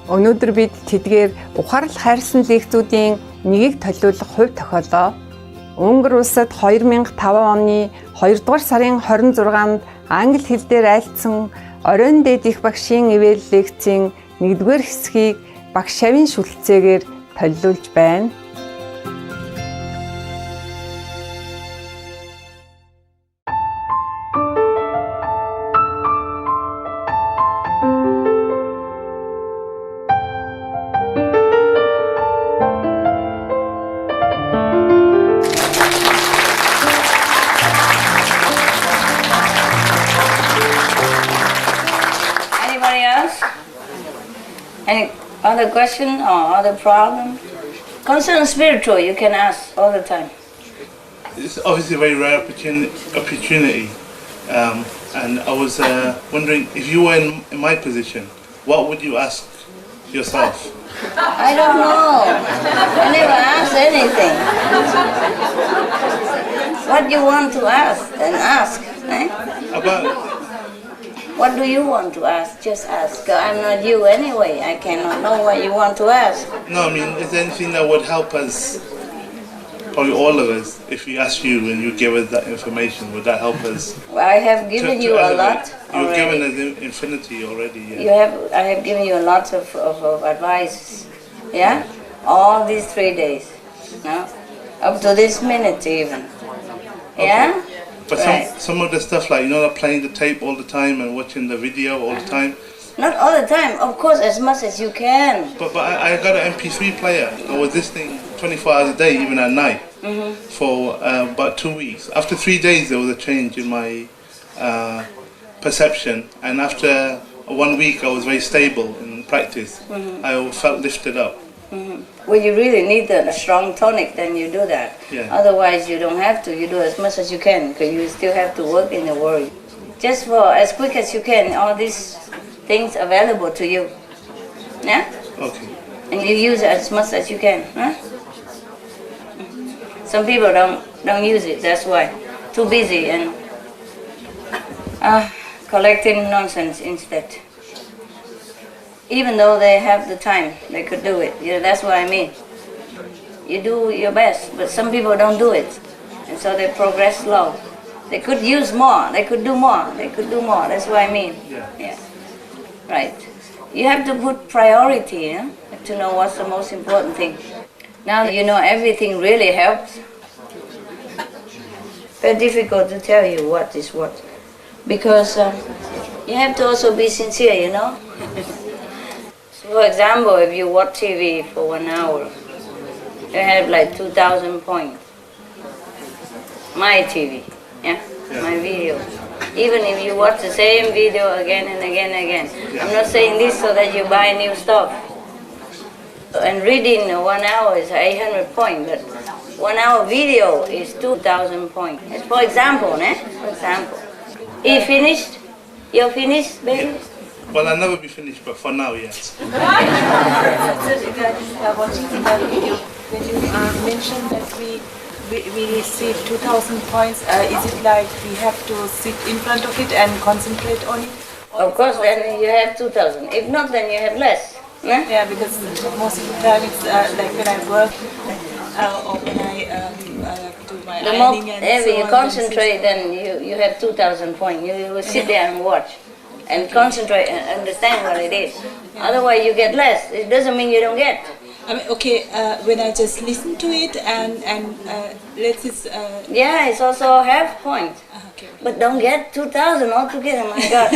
Өнөөдөр бид тэдгээр ухаарл хайрсан лекцүүдийн нэгийг төлөвлөх хувь тохиолоо Унгар улсад 2005 оны 2 дугаар сарын 26-нд англи хэл дээр айлтсан оройн дээд их багшийн ивэл лекцийн 1-р хэсгийг багш Шавийн шүлтцээгээр төлөвлөж байна. Any other question or other problem? Concern spiritual, you can ask all the time. It's obviously a very rare opportunity. And I was wondering, if you were in my position, what would you ask yourself? I don't know. I never ask anything. What you want to ask, then ask. Eh? What do you want to ask? Just ask. I'm not you anyway. I cannot know what you want to ask. No, I mean, is there anything that would help us, probably all of us, if we ask you and you give us that information, would that help us? Well, I have given you a lot. You've given us infinity already. Yeah. I have given you a lot of advice. Yeah? All these 3 days. No? Up to this minute even. Yeah? Okay. But some of the stuff, like, like playing the tape all the time and watching the video all the time. Not all the time, of course, as much as you can. But I got an MP3 player. I was listening 24 hours a day, even at night, for about 2 weeks. After 3 days, there was a change in my perception, and after 1 week, I was very stable in practice. I felt lifted up. When you really need a strong tonic, then you do that. Yeah. Otherwise, you don't have to. You do as much as you can, because you still have to work in the world. Just for as quick as you can, all these things available to you. Yeah? Okay. And you use it as much as you can. Huh? Some people don't use it, that's why. Too busy and collecting nonsense instead. Even though they have the time, they could do it. That's what I mean. You do your best, but some people don't do it. And so they progress slow. They could use more, they could do more, they could do more. That's what I mean. Yeah. Right. You have to put priority, to know what's the most important thing. Now you know everything really helps. Very difficult to tell you what is what. Because you have to also be sincere, For example, if you watch TV for 1 hour, you have like 2,000 points. My TV, my video. Even if you watch the same video again and again and again. I'm not saying this so that you buy new stuff. And reading 1 hour is 800 points, but 1 hour video is 2,000 points. For example, For example. You're finished, baby? Well, I'll never be finished, but for now, yes. Watching the video, when you mentioned that we receive 2,000 points, is it like we have to sit in front of it and concentrate on it? Of course, then you have 2,000. If not, then you have less. Yeah, because most of the time it's like when I work or when I do my ironing and if you concentrate, then you have 2,000 points. You will sit there and watch. And concentrate and understand what it is. Otherwise, you get less. It doesn't mean you don't get. I mean, okay, when I just listen to it and let it... Yeah, it's also half point. Okay. But don't get 2,000 altogether, my God.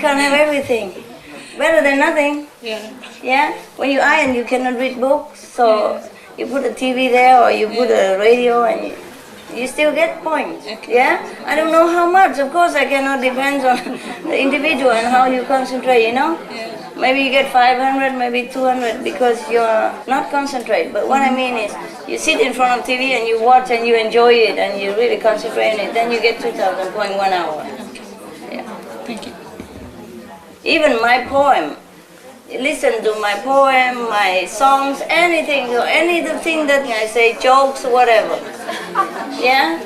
Can't have everything. Better than nothing. Yeah? When you iron, you cannot read books, so you put a TV there or you put a radio and you still get points. Okay. Yeah? I don't know how much. Of course, I cannot depend on the individual and how you concentrate, Maybe you get 500, maybe 200 because you're not concentrate. But what I mean is, you sit in front of TV and you watch and you enjoy it and you really concentrate on it, then you get 2,000 points 1 hour. Yeah. Thank you. Even my poem, listen to my poem, my songs, anything that I say, jokes, whatever. Yeah?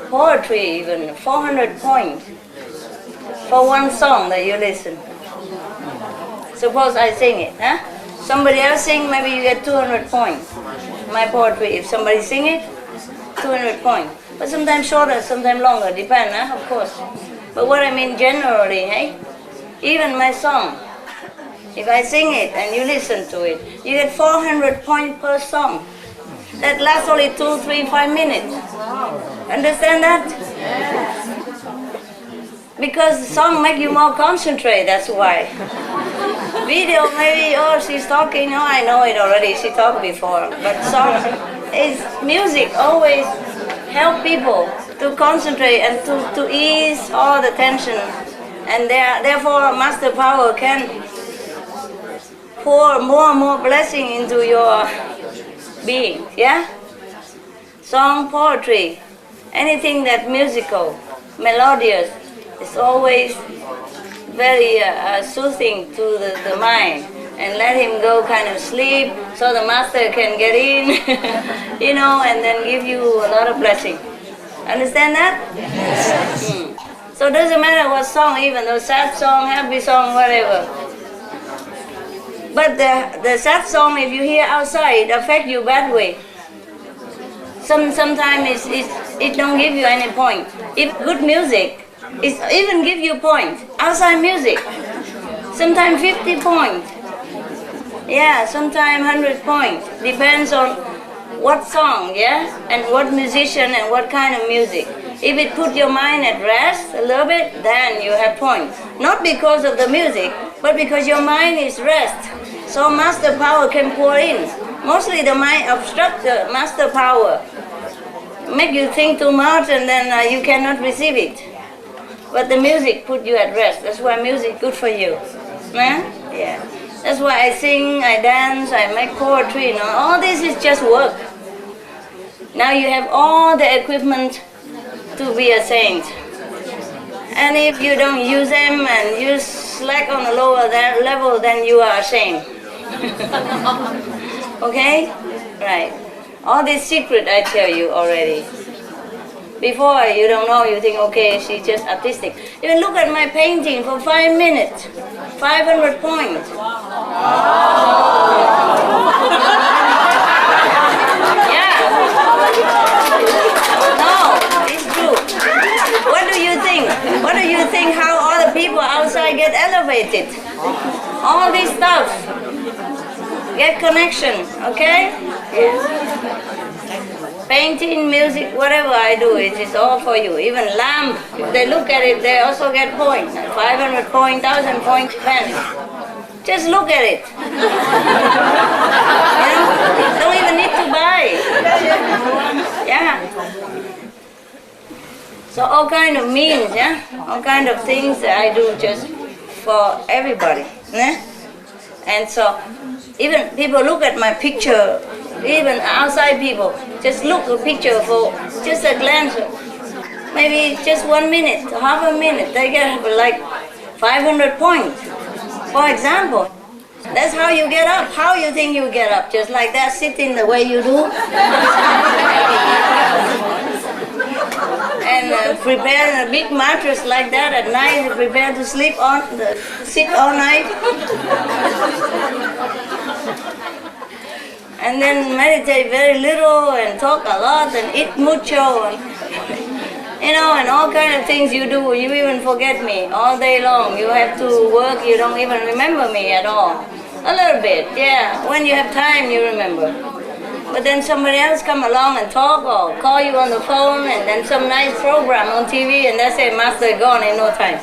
Poetry even, 400 points for one song that you listen. Suppose I sing it, Somebody else sing, maybe you get 200 points. My poetry, if somebody sing it, 200 points. But sometimes shorter, sometimes longer, depend, of course. But what I mean generally, hey? Even my song, if I sing it and you listen to it, you get 400 points per song. That lasts only 2, 3, 5 minutes. Understand that? Because the song make you more concentrate, that's why. Video maybe, oh, she's talking, oh, I know it already, she talked before. But song is music always help people to concentrate and to ease all the tension. And therefore Master Power can pour more and more blessing into your being, yeah? Song, poetry, anything that musical, melodious, is always very soothing to the mind, and let him go kind of sleep so the master can get in, you know, and then give you a lot of blessing. Understand that? Yes. So it doesn't matter what song, even though sad song, happy song, whatever. But the sad song, if you hear outside, it affects you bad way. Sometimes it don't give you any point. If good music, it even give you point. Outside music, sometimes 50 points. Yeah, sometimes 100 points. Depends on what song, yeah, and what musician and what kind of music. If it put your mind at rest a little bit, then you have points. Not because of the music, but because your mind is rest. So Master Power can pour in. Mostly the mind obstruct the Master Power. Make you think too much and then you cannot receive it. But the music put you at rest. That's why music good for you. Yeah. That's why I sing, I dance, I make poetry. You know, all this is just work. Now you have all the equipment to be a saint. And if you don't use them and you slack on the lower level, then you are ashamed. Okay? Right. All this secret I tell you already. Before you don't know, you think, okay, she's just artistic. Even look at my painting for 5 minutes, 500 points. Yeah. No, it's true. What do you think? What do you think how all the people outside get elevated? All this stuff. Get connection, okay? Yeah. Painting, music, whatever I do, it is all for you. Even lamp, if they look at it, they also get points. 500 points, 1,000 points, depends. Just look at it. You know? Don't even need to buy. Yeah. So all kind of means, yeah? All kind of things that I do just for everybody. Yeah? And so even people look at my picture, even outside people, just look at a picture for just a glance, maybe just 1 minute, half a minute, they get like 500 points, for example. That's how you get up. How you think you get up? Just like that, sitting the way you do? And prepare a big mattress like that at night, prepare to sleep on, sit all night. And then meditate very little and talk a lot and eat mucho and, you know, and all kind of things you do. You even forget me all day long. You have to work, you don't even remember me at all. A little bit, yeah. When you have time, you remember. But then somebody else come along and talk or call you on the phone and then some nice program on TV and they say, Master gone in no time.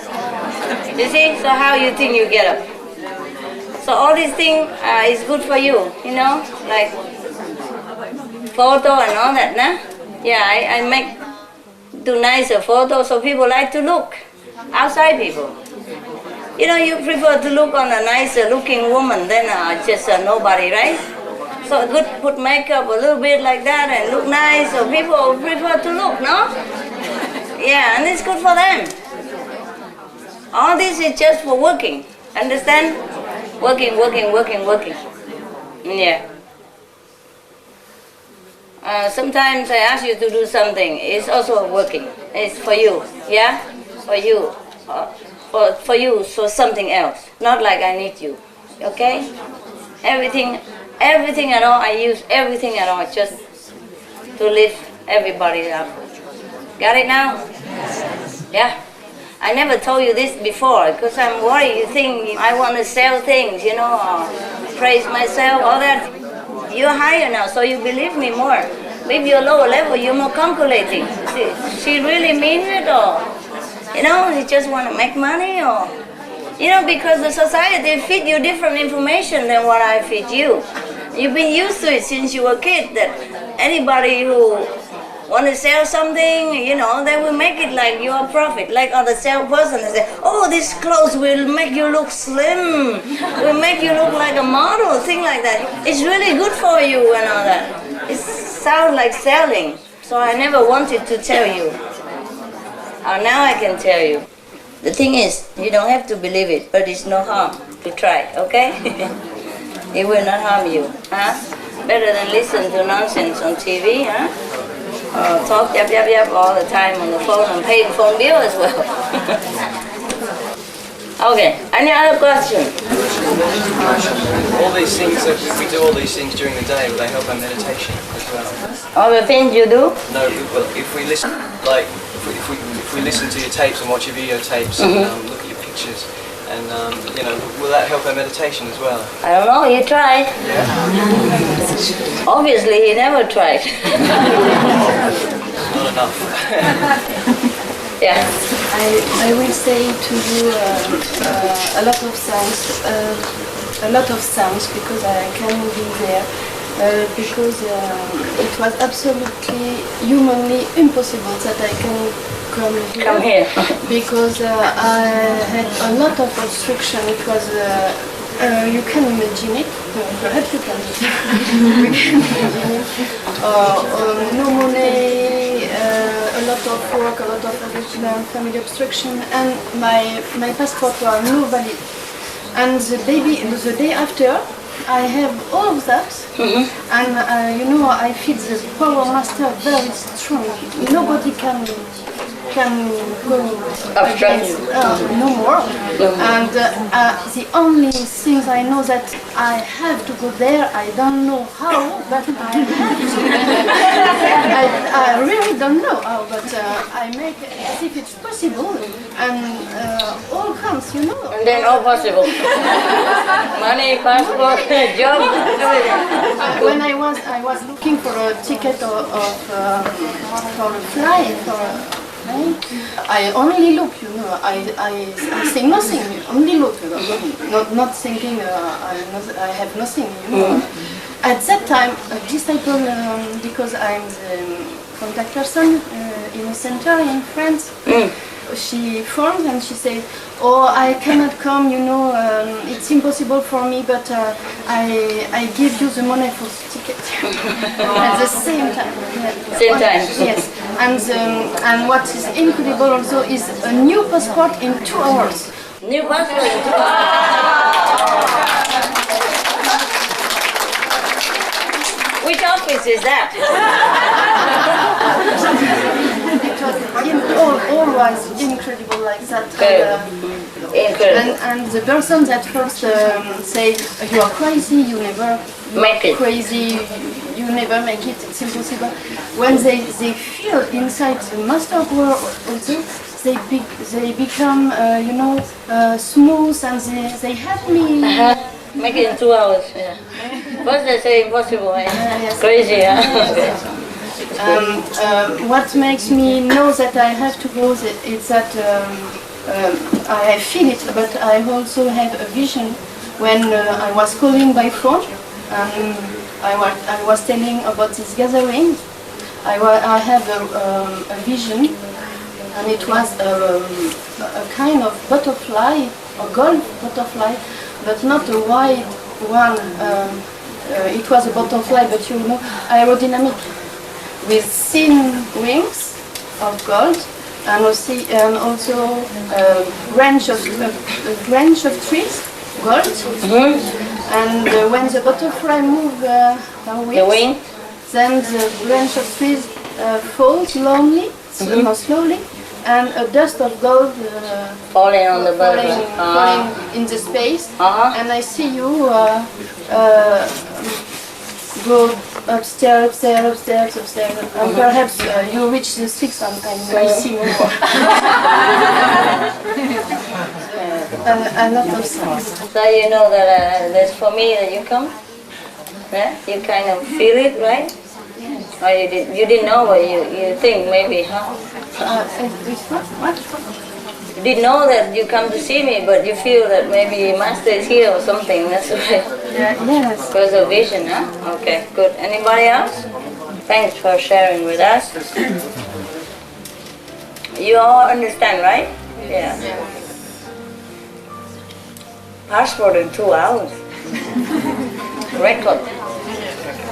You see? So how you think you get up? So all these things is good for you, you know, like photo and all that, nah? Yeah, I do nicer photos so people like to look, outside people. You know, you prefer to look on a nicer looking woman than just a nobody, right? So it's good to put makeup a little bit like that and look nice, so people prefer to look, no? Yeah, and it's good for them. All this is just for working, understand? Working. Yeah. Sometimes I ask you to do something. It's also working. It's for you. Yeah? For you. For you, so something else. Not like I need you. Okay? Everything at all, I use everything at all just to lift everybody up. Got it now? Yeah. I never told you this before because I'm worried you think I want to sell things, you know, or praise myself, all that. You're higher now, so you believe me more. Maybe you're lower level, you're more calculating. See, she really means it, or, you know, you just want to make money, or, you know, because the society feed you different information than what I feed you. You've been used to it since you were a kid, that anybody who want to sell something, you know, they will make it like you're a profit, like other salesperson. They say, oh, this clothes will make you look slim, will make you look like a model, thing like that. It's really good for you and all that. It sounds like selling. So I never wanted to tell you. Now I can tell you. The thing is, you don't have to believe it, but it's no harm to try, okay? It will not harm you, huh? Better than listen to nonsense on TV, huh? Talk yap all the time on the phone and paying phone bill as well. Okay, any other question? All these things, we do all these things during the day, will they help our meditation as well? All the things you do? No, well, if we listen, like, if we listen to your tapes and watch your videotapes and look at your pictures, and you know, will that help our meditation as well? I don't know, you tried. Yeah. Obviously, he never tried. Not enough. Yeah. I will say to you a lot of thanks because I can be there because it was absolutely humanly impossible that I can come here. Because I had a lot of obstruction. It was you can imagine it. Perhaps you can. You can imagine it. No money, a lot of work, a lot of family obstruction, and my passport was no valid. And the day after, I have all of that, and you know, I feel the power master very strong. Nobody can go against no more. And the only things I know that I have to go there. I don't know how, but I have to. I really don't know how, but I make as if it's possible, and all comes, you know. And then all possible. Money, passport, job, everything. When I was looking for a ticket for a flight, I only look, you know. I think nothing. Only look, not thinking. I have nothing, you know. At that time, a disciple, because I'm the contact person in a center in France. She phoned and she said, "Oh, I cannot come. You know, it's impossible for me. But I give you the money for the ticket." At the same time. Same time. Yes. And what is incredible also is a new passport in 2 hours. New passport in 2 hours. Which office is that? All was incredible like that. Incredible. And the person that first say, "You are crazy, you never make it. Crazy, you never make it, it's impossible." When they feel inside the master world also, they become, you know, smooth, and they help me. Make it in 2 hours. Yeah. First they say impossible. Yes. Crazy, huh? What makes me know that I have to go is that I feel it, but I also have a vision. When I was calling by phone, I was telling about this gathering. I have a vision, and it was a kind of butterfly, a gold butterfly, but not a white one. It was a butterfly, but you know, aerodynamic, with thin wings of gold, and also a branch of trees, gold. And when the butterfly moves The wing? then the branch of trees falls slowly, and a dust of gold Falling on the butterfly. falling in the space. And I see you go upstairs, and perhaps you reach the 6 sometime. I see more. A lot of things. So you know that that's for me that you come? Yeah? You kind of feel it, right? Or you didn't know, but you think maybe, huh? What? You didn't know that you come to see me, but you feel that maybe Master is here or something, that's why. Yes. Because of vision, huh? Okay, good. Anybody else? Thanks for sharing with us. You all understand, right? Yeah. Passport in 2 hours. Record.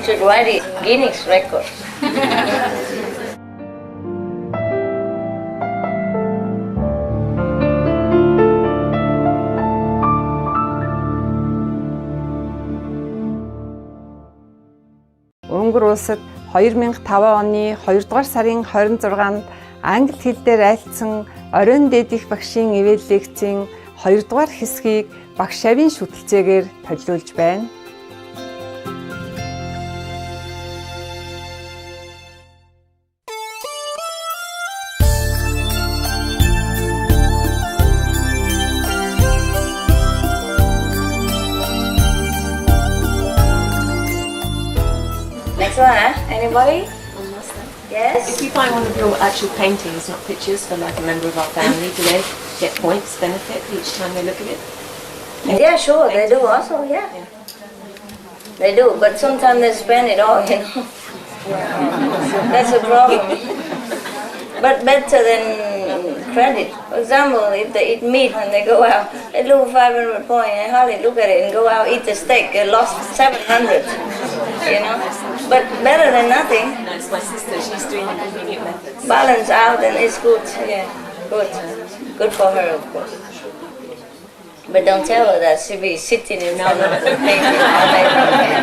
Should write it Guinness record. Өнгөр улсад 2005 оны 2 дугаар сарын 26-нд англи хэл дээр айлтсан оройн дээдих багшийн ивэл лекцийн 2 дугаар хэсгийг багш Авийн шүтэлцээгээр төлөвлөж байна. Next one, huh? Anybody? Yes? If you find one of your actual paintings, not pictures, for like a member of our family, do they get points, benefit each time they look at it? Yeah, sure, they do also, yeah. They do, but sometimes they spend it all, you know. That's a problem. But better than credit. For example, if they eat meat and they go out, they lose 500 points, they hardly look at it and go out, eat the steak, they lost 700, you know. But better than nothing. No, it's my sister, she's doing the convenient methods. Balance out and it's good, yeah, good. Good for her, of course. But don't tell her that she'll be sitting in front of the painting all day.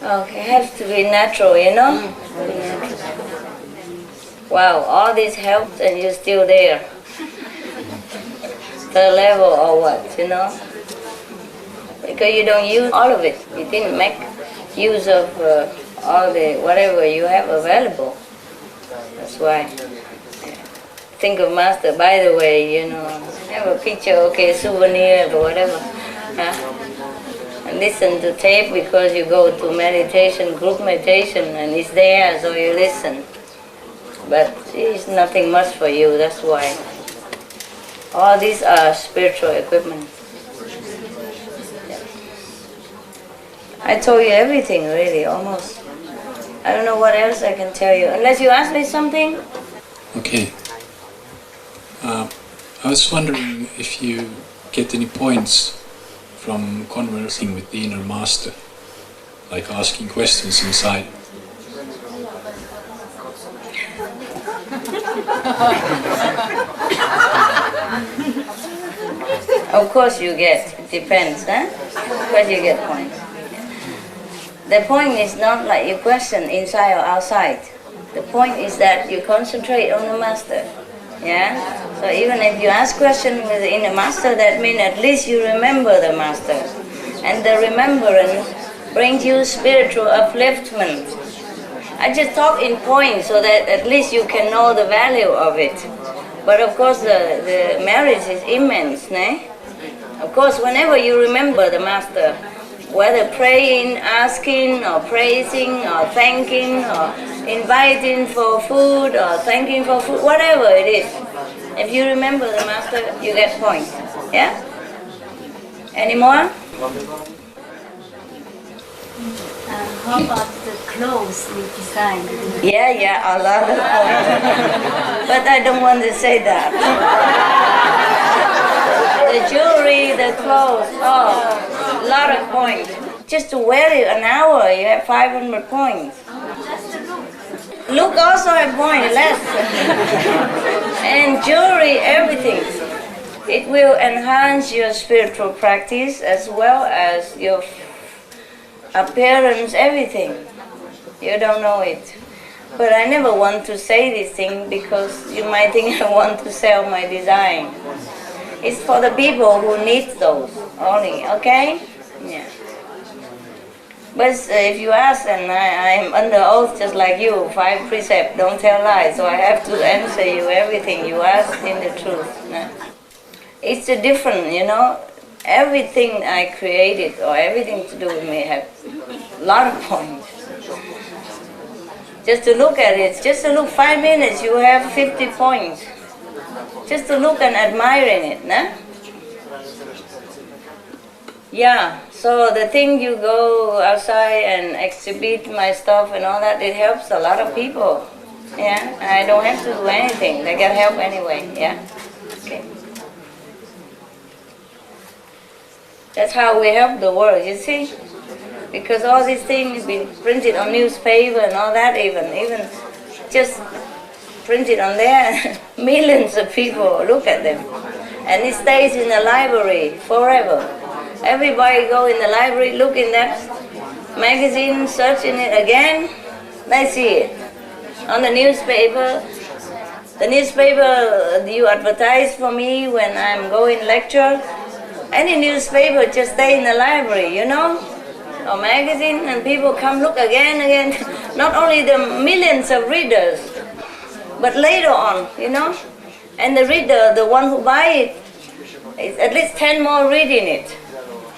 Okay, it has to be natural, you know? Wow, all this helped and you're still there. The level or what, you know? Because you don't use all of it. You didn't make use of all the whatever you have available. That's why. Think of Master, by the way, you know, have a picture, okay, souvenir or whatever. Huh? And listen to tape because you go to meditation, group meditation, and it's there, so you listen. But it's nothing much for you, that's why. All these are spiritual equipment. I told you everything, really, almost. I don't know what else I can tell you, unless you ask me something. Okay. I was wondering if you get any points from conversing with the inner master, like asking questions inside. Of course you get, it depends, huh? Of course you get points. The point is not like you question inside or outside. The point is that you concentrate on the master. Yeah? So even if you ask question with the inner master, that means at least you remember the master. And the remembrance brings you spiritual upliftment. I just talk in points so that at least you can know the value of it. But of course the merit is immense, né? Of course whenever you remember the master, whether praying, asking, or praising, or thanking, or inviting for food, or thanking for food, whatever it is. If you remember the master, you get points. Yeah? Any more? How about the clothes we designed? Yeah, a lot of points. But I don't want to say that. The jewelry, the clothes, oh, a lot of points. Just to wear it an hour, you have 500 points. Look also a point less. And jewelry, everything. It will enhance your spiritual practice as well as your appearance, everything. You don't know it. But I never want to say this thing because you might think I want to sell my design. It's for the people who need those only, okay? Yeah. But if you ask, and I'm under oath just like you, 5 precepts, don't tell lies, so I have to answer you everything you ask in the truth. No? It's a different, you know, everything I created or everything to do with me have a lot of points. Just to look at it, just to look 5 minutes, you have 50 points. Just to look and admiring it, no? Yeah, so the thing you go outside and exhibit my stuff and all that, it helps a lot of people. Yeah, I don't have to do anything, they get help anyway, yeah? Okay. That's how we help the world, you see? Because all these things been printed on newspaper and all that, even just printed on there, millions of people look at them. And it stays in the library forever. Everybody go in the library, look in that magazine, search in it again, they see it. On the newspaper you advertise for me when I'm going lecture. Any newspaper just stay in the library, you know, or magazine, and people come look again. Not only the millions of readers, but later on, you know, and the reader, the one who buy it, is at least 10 more reading it.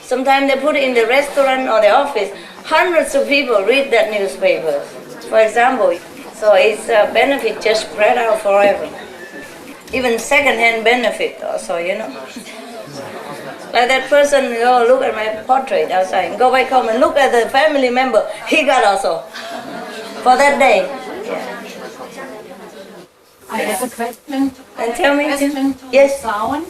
Sometimes they put it in the restaurant or the office. Hundreds of people read that newspaper, for example. So it's a benefit just spread out forever. Even second-hand benefit also, you know. Like that person, go look at my portrait outside, and go back home and look at the family member, he got also, for that day. Yeah. I have a question. And tell me, Yes. Sound.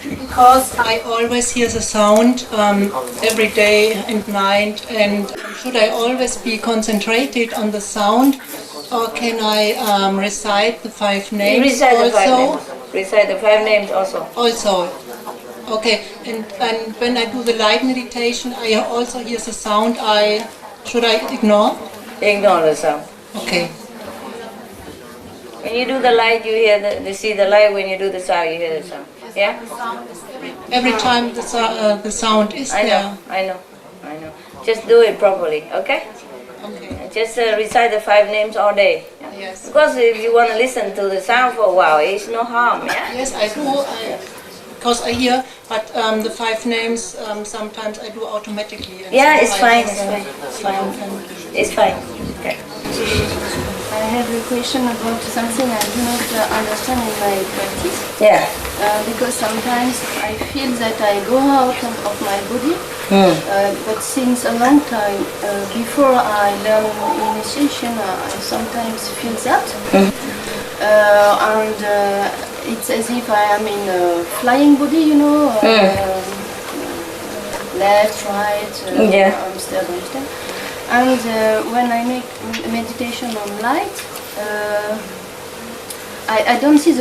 Because I always hear the sound every day and night, and should I always be concentrated on the sound, or can I recite the 5 names Recite also? the 5 names. Recite the 5 names also. Also. Okay, and when I do the light meditation, I also hear the sound. Should I ignore? Ignore the sound. Okay. When you do the light, you hear you see the light. When you do the sound, you hear the sound. Yeah? Every time the sound is there. I know. Just do it properly, okay? Okay. Just recite the 5 names all day. Yes. Because if you want to listen to the sound for a while, it's no harm, yeah? Yes, I do. Because I hear, but the 5 names sometimes I do automatically. Yeah, so it's fine. It's fine. It's fine. Okay. I have a question about something I do not understand in my practice. Yeah. Because sometimes I feel that I go out of my body, but since a long time before I learn initiation, I sometimes feel that. And it's as if I am in a flying body, you know, left, right, Amsterdam. And when I make meditation on light, I don't see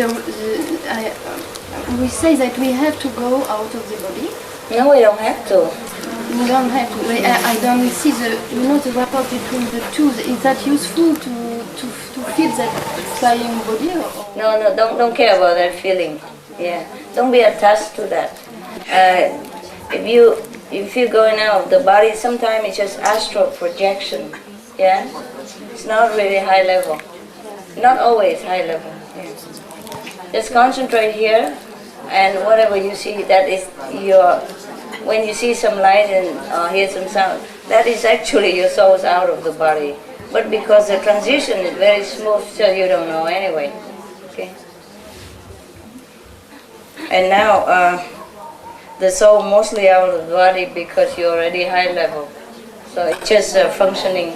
we say that we have to go out of the body. No, we don't have to. We don't have to. I don't see the rapport between the two. Is that useful to feel that flying body? Or? No, don't care about that feeling. Yeah, don't be attached to that. If you're going out of the body, sometimes it's just astral projection. Yeah, it's not really high level. Not always high level. Yeah. Just concentrate here, and whatever you see, that is your. When you see some light and hear some sound, that is actually your soul's out of the body. But because the transition is very smooth, so you don't know anyway. Okay. And now the soul mostly out of the body because you're already high level. So it's just functioning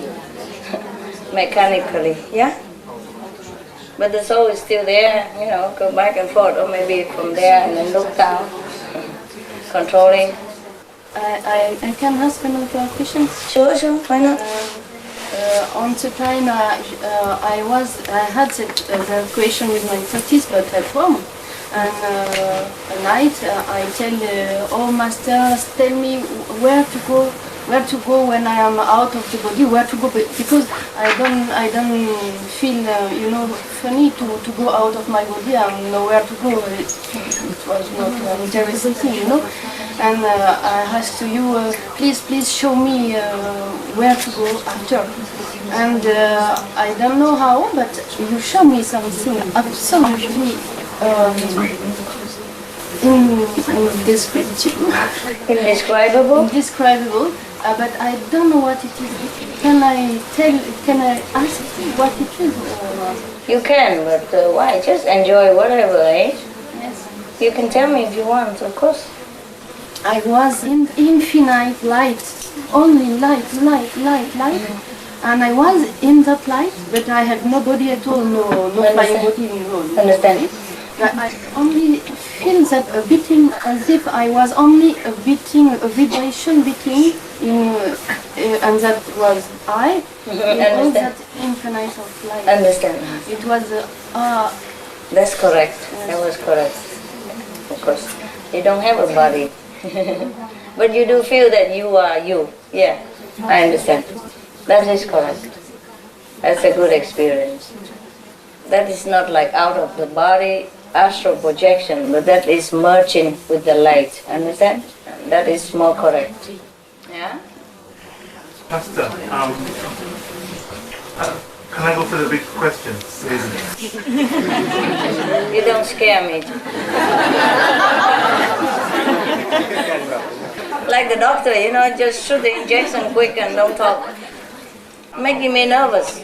mechanically, yeah? But the soul is still there, you know, go back and forth, or maybe from there and then look down, controlling. I can ask another question? Sure, why not? On the time I had the question with my practice, but at home. And at night I tell all masters, tell me where to go where to go when I am out of the body, where to go, because I don't feel funny to go out of my body. I know where to go. It was not an interesting thing, And I asked you, please show me where to go after. And I don't know how, but you show me something absolutely indescribable. But I don't know what it is. Can I ask what it is? You can, but why? Just enjoy whatever, eh? Yes. You can tell me if you want, of course. I was in infinite light, only light. And I was in that light, but I had no body at all, no flying body. Understand? I only feel that a beating, as if I was only a vibration beating, and that was I, in all that infinite of light. Understand. It was, That's correct. Yes. That was correct. Of course. You don't have a body. But you do feel that you are you. Yeah, I understand. That is correct. That's a good experience. That is not like out of the body astral projection, but that is merging with the light. Understand? That is more correct. Yeah? Pastor, can I go for the big questions? You don't scare me. Like the doctor, just shoot the injection quick and don't talk. Making me nervous.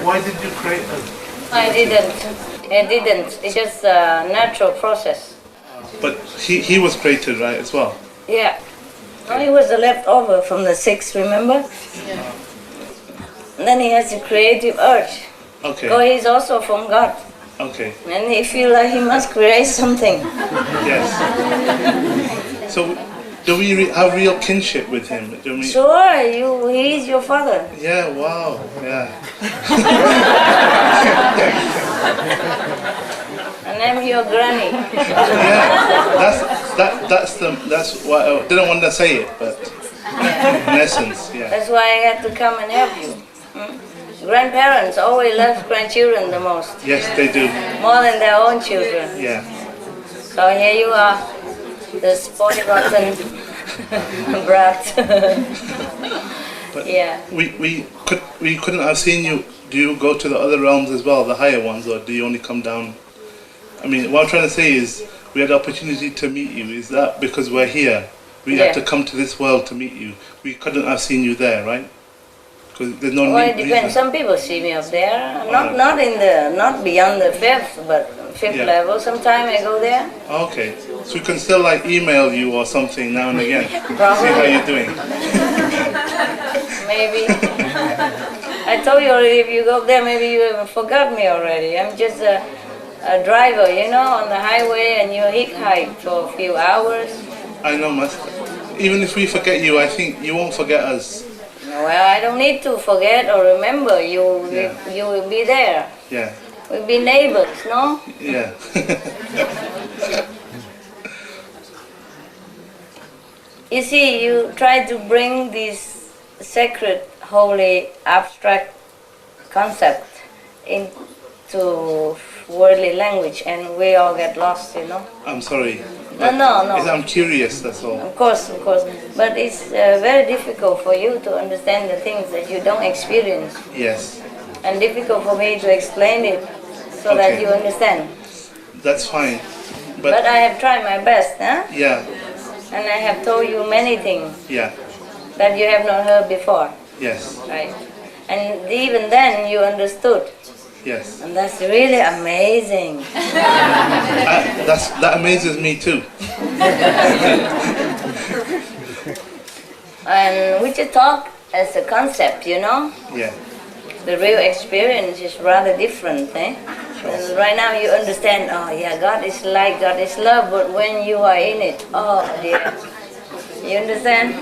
Why did you create us? I didn't. It's just a natural process. But he was created, right, as well? Yeah. No, he was the leftover from the 6, remember? Yeah. And then he has a creative urge. Okay. So he's also from God. Okay. And he feels like he must create something. Yes. So, do we have real kinship with him? Sure, he's your father. Yeah, wow, yeah. And I'm your granny. Yeah, that's why I didn't want to say it, but in essence, yeah. That's why I had to come and help you. Grandparents always love grandchildren the most. Yes, they do. More than their own children. Yeah. So here you are, the spoiled rotten brat. But yeah. We couldn't have seen you. Do you go to the other realms as well, the higher ones, or do you only come down? I mean, what I'm trying to say is, we had the opportunity to meet you. Is that because we're here? We had to come to this world to meet you. We couldn't have seen you there, right? Because there's no it depends. Some people see me up there, not beyond the 5th, but 5th level. Sometimes I go there. Okay, so we can still email you or something now and again. Probably. See how you're doing. Maybe. I told you already. If you go up there, maybe you even forgot me already. I'm just a driver, on the highway, and you hitchhike for a few hours. I know, Master. Even if we forget you, I think you won't forget us. Well, I don't need to forget or remember. You will be there. Yeah. We'll be neighbors, no? Yeah. You see, you try to bring this sacred, holy, abstract concept into worldly language, and we all get lost, I'm sorry. No. I'm curious, that's all. Of course. But it's very difficult for you to understand the things that you don't experience. Yes. And difficult for me to explain it so that you understand. That's fine. But I have tried my best, huh? Yeah. And I have told you many things. Yeah. That you have not heard before. Yes. Right. And even then you understood. Yes. And that's really amazing. That amazes me too. And we just talk as a concept, Yeah. The real experience is rather different, eh? And right now you understand, God is light, God is love, but when you are in it, oh dear. You understand?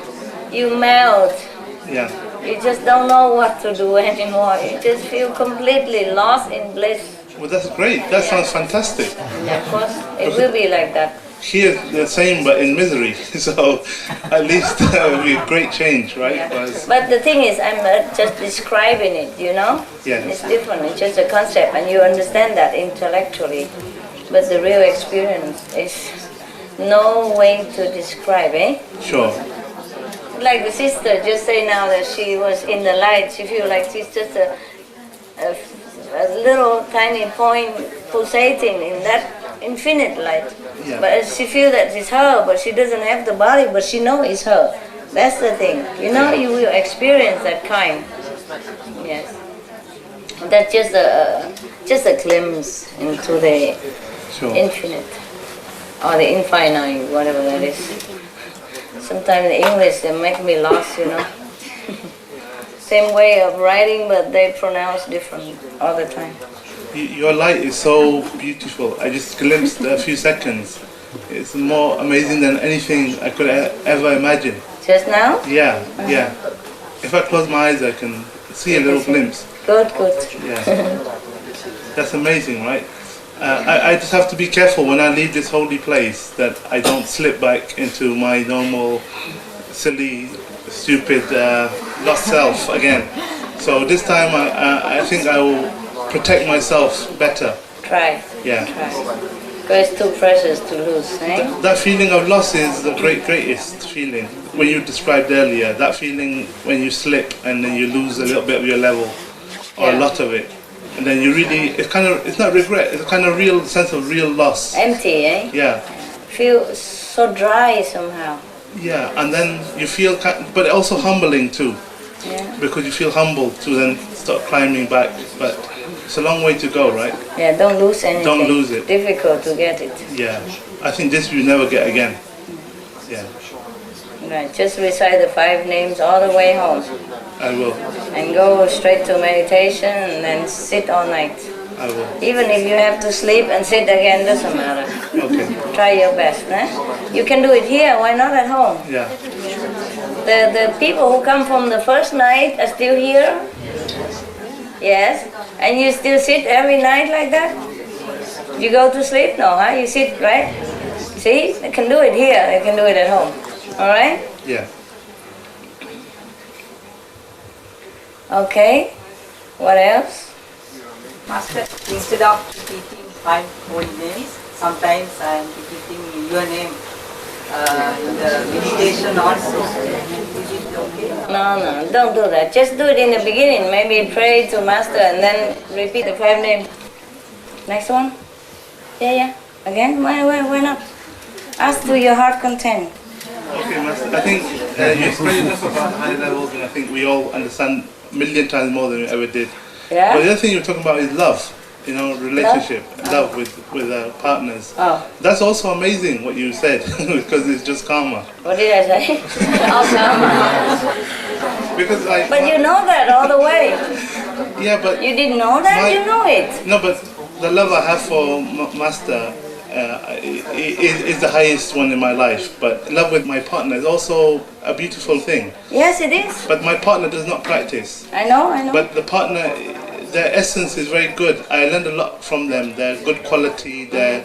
You melt. Yeah. You just don't know what to do anymore. You just feel completely lost in bliss. Well, that's great. That sounds fantastic. Yeah, of course, it will be like that. here the same but in misery. So at least that would be a great change, right? Yeah. But the thing is, I'm just describing it, you know? Yeah. It's different, it's just a concept and you understand that intellectually. But the real experience is no way to describe, eh? Sure. Like the sister just say now that she was in the light, she feel like she's just a little tiny point pulsating in that infinite light. Yeah. But she feel that it's her, but she doesn't have the body, but she know it's her. That's the thing. You know, you will experience that kind. Yes. That's just a glimpse into the infinite or the infinite, whatever that is. Sometimes in English they make me lost, you know. Same way of writing, but they pronounce different all the time. Your light is so beautiful. I just glimpsed a few seconds. It's more amazing than anything I could ever imagine. Just now? Yeah, yeah. If I close my eyes, I can see a little glimpse. Good, good. Yeah. That's amazing, right? I just have to be careful when I leave this holy place that I don't slip back into my normal, silly, stupid, lost self again. So this time I think I will protect myself better. Try. Yeah. Try. Because it's too precious to lose, eh? That feeling of loss is the greatest feeling. When you described earlier, that feeling when you slip and then you lose a little bit of your level, or a lot of it. And then you really, it's not regret, it's a kind of real sense of real loss. Empty, eh? Yeah. Feel so dry somehow. Yeah, and then you feel, but also humbling too. Yeah. Because you feel humble to then start climbing back. But it's a long way to go, right? Yeah, don't lose anything. Don't lose it. Difficult to get it. Yeah. I think this you never get again. Yeah. Right, just recite the 5 names all the way home. I will. And go straight to meditation and then sit all night. I will. Even if you have to sleep and sit again, doesn't matter. Okay. Try your best, eh? You can do it here, why not at home? Yeah. The people who come from the first night are still here. Yes. And you still sit every night like that? You go to sleep? No, huh? You sit, right? See? They can do it here, they can do it at home. Alright? Yeah. Okay. What else? Master, instead of repeating 5 holy names, sometimes I am repeating your name in the meditation also. Is it okay? No, don't do that. Just do it in the beginning. Maybe pray to Master and then repeat the 5 names. Next one? Yeah. Again? Why not? Ask to your heart content. Okay, Master. I think you explained enough about high levels, and I think we all understand a million times more than we ever did. Yeah? But the other thing you're talking about is love. You know, relationship, love with partners. Oh. That's also amazing what you said because it's just karma. What did I say? Oh, karma. Because But you know that all the way. Yeah, but you didn't know that. You know it. No, but the love I have for Master is the highest one in my life. But love with my partner is also a beautiful thing. Yes, it is. But my partner does not practice. I know. But the partner, their essence is very good. I learned a lot from them. Their good quality, their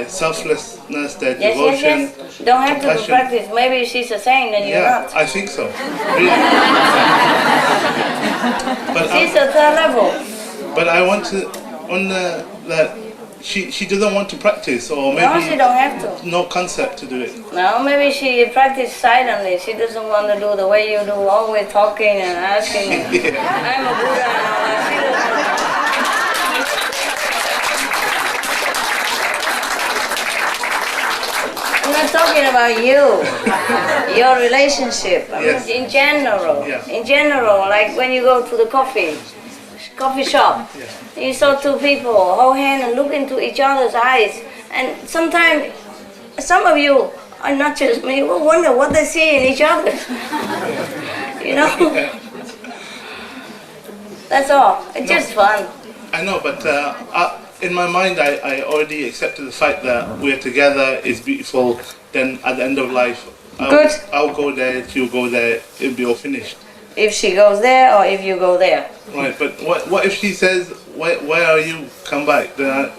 selflessness, their devotion. Yes. Don't have to practice. Maybe she's a saint and you're not. I think so. Really. But she's a third level. But I want to, that she doesn't want to practice, or maybe no, she don't have to. No concept to do it. No, maybe she practice silently. She doesn't want to do the way you do, always talking and asking. I'm a Buddha and all that. She doesn't. I'm not talking about you, your relationship. Yes. In general, in general, like when you go to the coffee shop, you saw 2 people hold hands and look into each other's eyes, and sometimes some of you, and not just me, will wonder what they see in each other. You know? That's all. It's just fun. I know, but in my mind, I already accepted the fact that we're together is beautiful. Then at the end of life, I'll go there, you'll go there, it'll be all finished. If she goes there or if you go there. Right, but what if she says, why are you? Come back. Then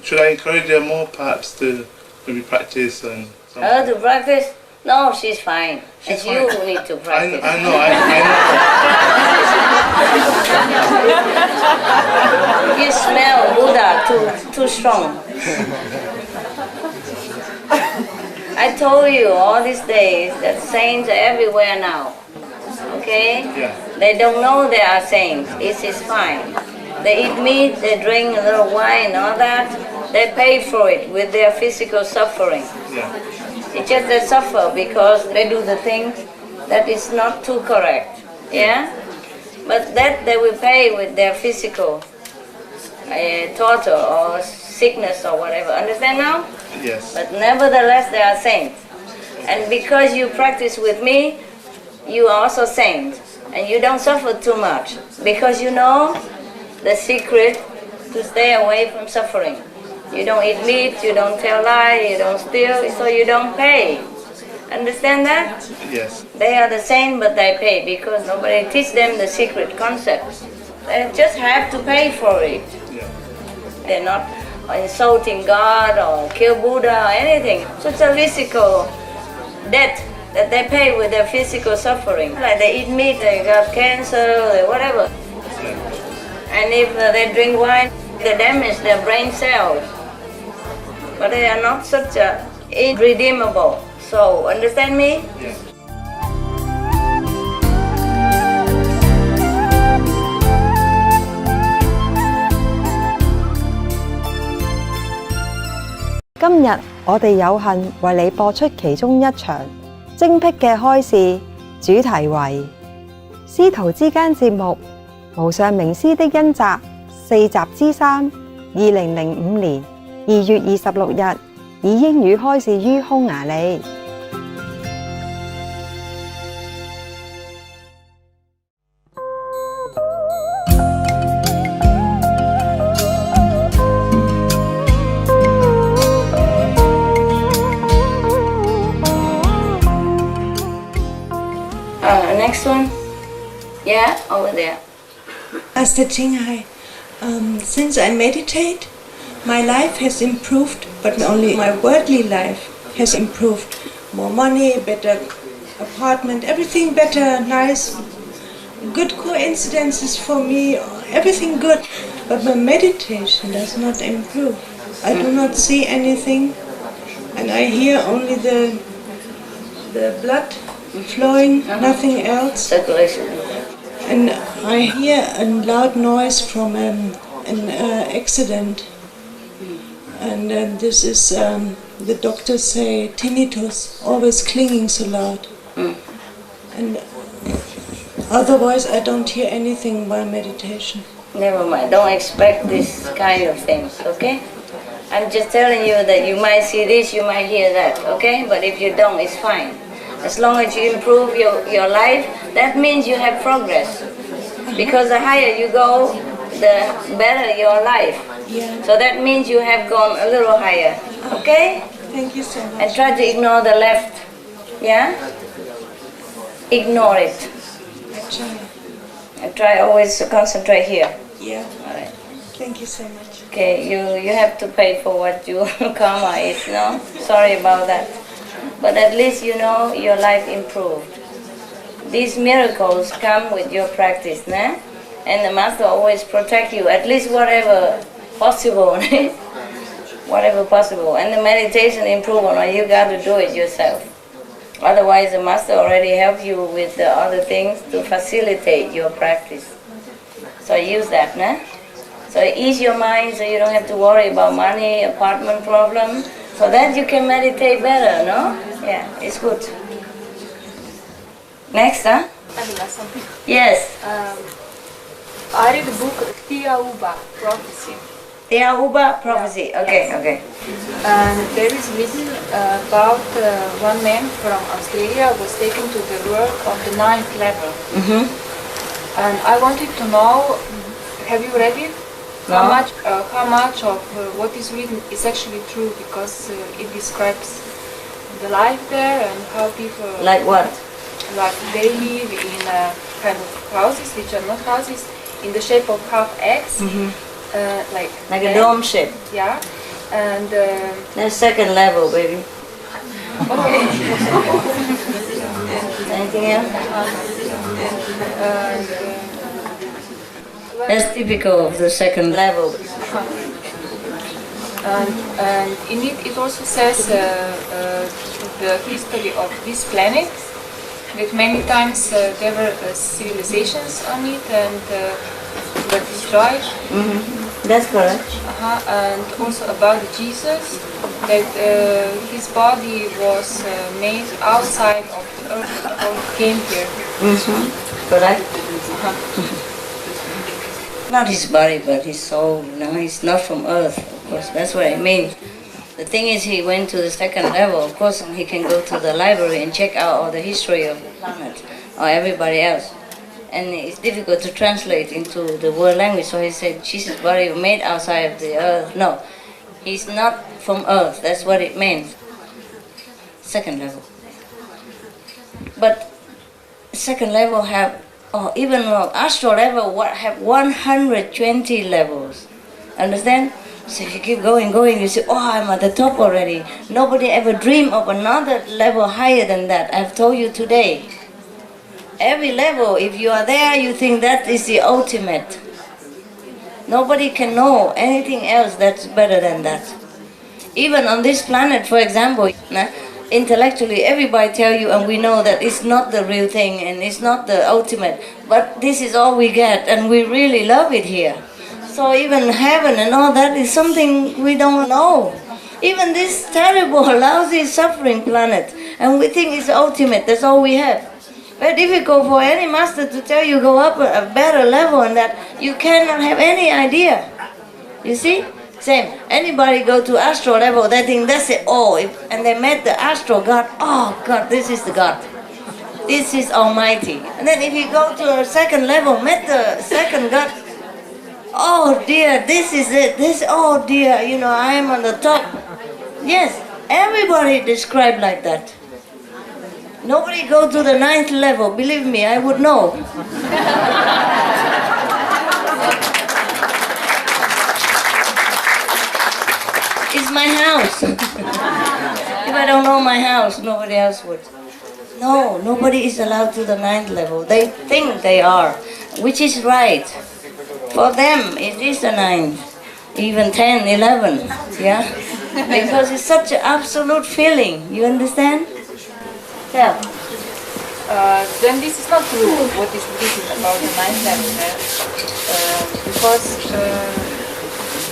should I encourage her more perhaps to maybe practice and something. Her to practice? No, she's fine. It's you who need to practice. I know. You smell Buddha too strong. I told you all these days that saints are everywhere now. Okay? Yeah. They don't know they are saints. It is fine. They eat meat, they drink a little wine, all that. They pay for it with their physical suffering. Yeah. It's just they suffer because they do the thing that is not too correct. Yeah? But that they will pay with their physical torture or sickness or whatever. Understand now? Yes. But nevertheless, they are saints. And because you practice with me, you are also saint. And you don't suffer too much. Because you know the secret to stay away from suffering. You don't eat meat, you don't tell lies, you don't steal, so you don't pay. Understand that? Yes. They are the same, but they pay because nobody teach them the secret concepts. They just have to pay for it. Yeah. They're not insulting God or kill Buddha or anything. So it's a physical debt that they pay with their physical suffering. Like they eat meat, they got cancer, they whatever. And if they drink wine, they damage their brain cells. But they are not such a irredeemable. So, understand me? Yeah.今日我哋有幸為你播出其中一場精辟嘅開示，主題為師徒之間節目無上名師的恩澤4集之3 2005年2月26日以英語開示於匈牙利。Next one? Yeah, over there. Master THANH HÜI, since I meditate, my life has improved, but only my worldly life has improved. More money, better apartment, everything better, nice, good coincidences for me, everything good. But my meditation does not improve. I do not see anything, and I hear only the blood flowing, nothing else. Circulation. And I hear a loud noise from an accident. And this is, the doctors say, tinnitus, always clinging so loud. And otherwise I don't hear anything while meditation. Never mind, don't expect this kind of things, okay? I'm just telling you that you might see this, you might hear that, okay? But if you don't, it's fine. As long as you improve your life, that means you have progress. Because the higher you go, the better your life. Yeah. So that means you have gone a little higher, okay? Thank you so much. And try to ignore the left, yeah? Ignore it. I try. And try always to concentrate here. Yeah. All right. Thank you so much. Okay, you have to pay for what your karma is, no? Sorry about that. But at least you know your life improved. These miracles come with your practice, nah? And the Master always protect you, at least whatever possible. Whatever possible. And the meditation improvement, you got to do it yourself. Otherwise, the Master already helped you with the other things to facilitate your practice. So use that, nah? So ease your mind so you don't have to worry about money, apartment problem, so that you can meditate better, no? Yeah, it's good. Next, huh? Yes. I read the book Tiahuba Prophecy. Tiahuba Prophecy, okay. And there is written about one man from Australia was taken to the world of the 9th level. And I wanted to know, have you read it? No. How much of what is written is actually true, because it describes the life there and how people... Like what? Like they live in kind of houses, which are not houses, in the shape of half X. Like a dome shape. Yeah. And that's second level, baby. okay. Anything else? That's typical of the second level. And in it also says the history of this planet, that many times there were civilizations on it and were destroyed. That's correct. And also about Jesus, that his body was made outside of the earth before he came here. Correct. Not his body, but his soul. He's not from earth, of course. That's what I mean. The thing is, he went to the second level. Of course, he can go to the library and check out all the history of the planet or everybody else. And it's difficult to translate into the world language. So he said, Jesus' body was made outside of the earth. No, he's not from earth. That's what it means. Second level. But second level have, or even astral level, have 120 levels. Understand? So if you keep going, you say, oh, I'm at the top already. Nobody ever dreamed of another level higher than that. I've told you today. Every level, if you are there, you think that is the ultimate. Nobody can know anything else that's better than that. Even on this planet, for example, intellectually, everybody tell you, and we know that it's not the real thing and it's not the ultimate. But this is all we get, and we really love it here. So even heaven and all that is something we don't know. Even this terrible, lousy, suffering planet, and we think it's the ultimate, that's all we have. Very difficult for any master to tell you go up a better level and that you cannot have any idea. You see? Same. Anybody go to astral level, they think that's it all. And they met the astral God, oh God, this is the God. This is Almighty. And then if you go to a second level, met the second God, oh dear, this is it. Oh dear, I am on the top. Yes, everybody described like that. Nobody go to the 9th level, believe me, I would know. It's my house. If I don't know my house, nobody else would. No, nobody is allowed to the 9th level. They think they are, which is right. For them, it is the 9th, even 10, 11, yeah? Because it's such an absolute feeling, you understand? Yeah. Then this is not true, what is written about the 9th level there. Because,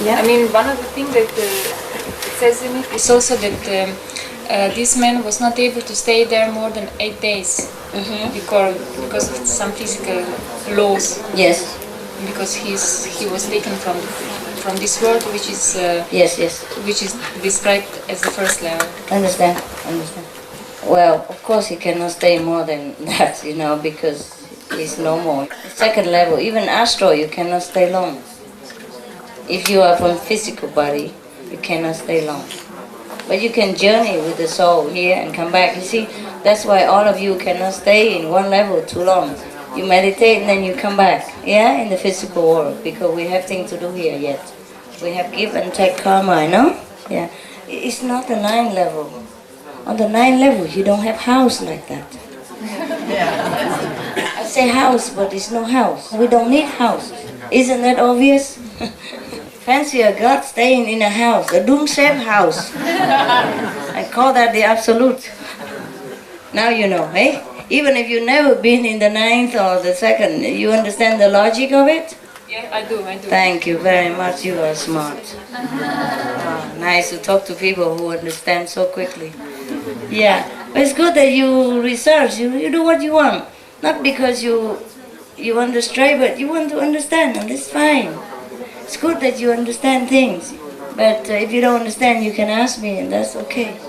I mean, one of the things that it says in it is also that this man was not able to stay there more than 8 days because of some physical laws. Yes. Because he was taken from this world, which is which is described as the first level. Understand. Well, of course he cannot stay more than that, because he's no more. Second level, even astral, you cannot stay long. If you are from physical body, you cannot stay long. But you can journey with the soul here and come back. You see, that's why all of you cannot stay in one level too long. You meditate and then you come back, in the physical world, because we have things to do here yet. We have give and take karma, Yeah. It's not the 9th level. On the 9th level, you don't have house like that. I say house, but it's no house. We don't need house. Isn't that obvious? Fancy a God staying in a house, a dome-shaped house. I call that the absolute. Now you know, eh? Even if you've never been in the 9th or the 2nd, you understand the logic of it? Yeah, I do. Thank you very much, you are smart. Nice to talk to people who understand so quickly. Yeah, but it's good that you research, you do what you want. Not because you understand, but you want to understand, and it's fine. It's good that you understand things, but if you don't understand, you can ask me, and that's okay.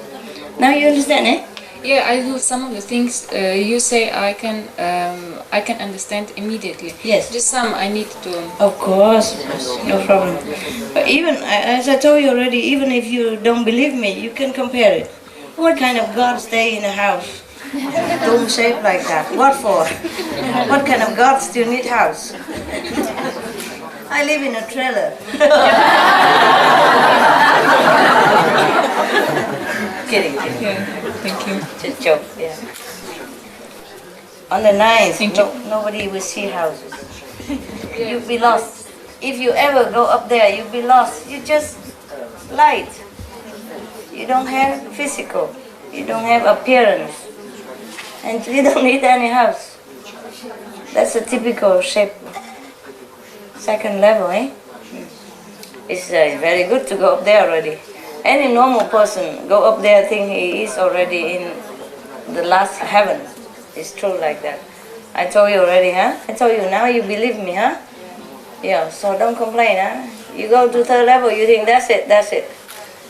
Now you understand, eh? Yeah, I do some of the things you say I can understand immediately. Yes. Just some I need to. Of course, no problem. But even, as I told you already, even if you don't believe me, you can compare it. What kind of God stay in a house? Dome shaped like that. What for? What kind of God still need house? I live in a trailer. Kidding. Yeah, thank you. Just joke, yeah. On the 9th, nobody will see houses. You'll be lost. If you ever go up there, you'll be lost. You just light. You don't have physical. You don't have appearance. And you don't need any house. That's a typical shape. Second level, eh? It's very good to go up there already. Any normal person go up there think he is already in the last heaven. It's true like that. I told you already, huh? I told you, now you believe me, huh? Yeah, so don't complain, huh? You go to third level, you think that's it, that's it.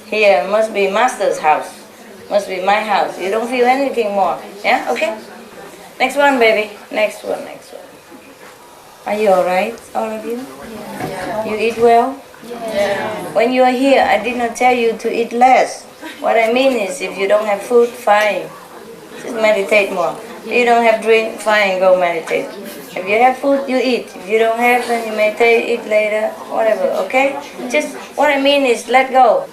Here must be master's house. Must be my house. You don't feel anything more. Yeah, okay? Next one, baby. Next one, next one. Are you alright, all of you? Yeah. You eat well? Yeah. When you are here, I did not tell you to eat less. What I mean is, if you don't have food, fine. Just meditate more. If you don't have drink, fine, go meditate. If you have food, you eat. If you don't have, then you meditate, eat later, whatever, okay? Just, what I mean is, let go.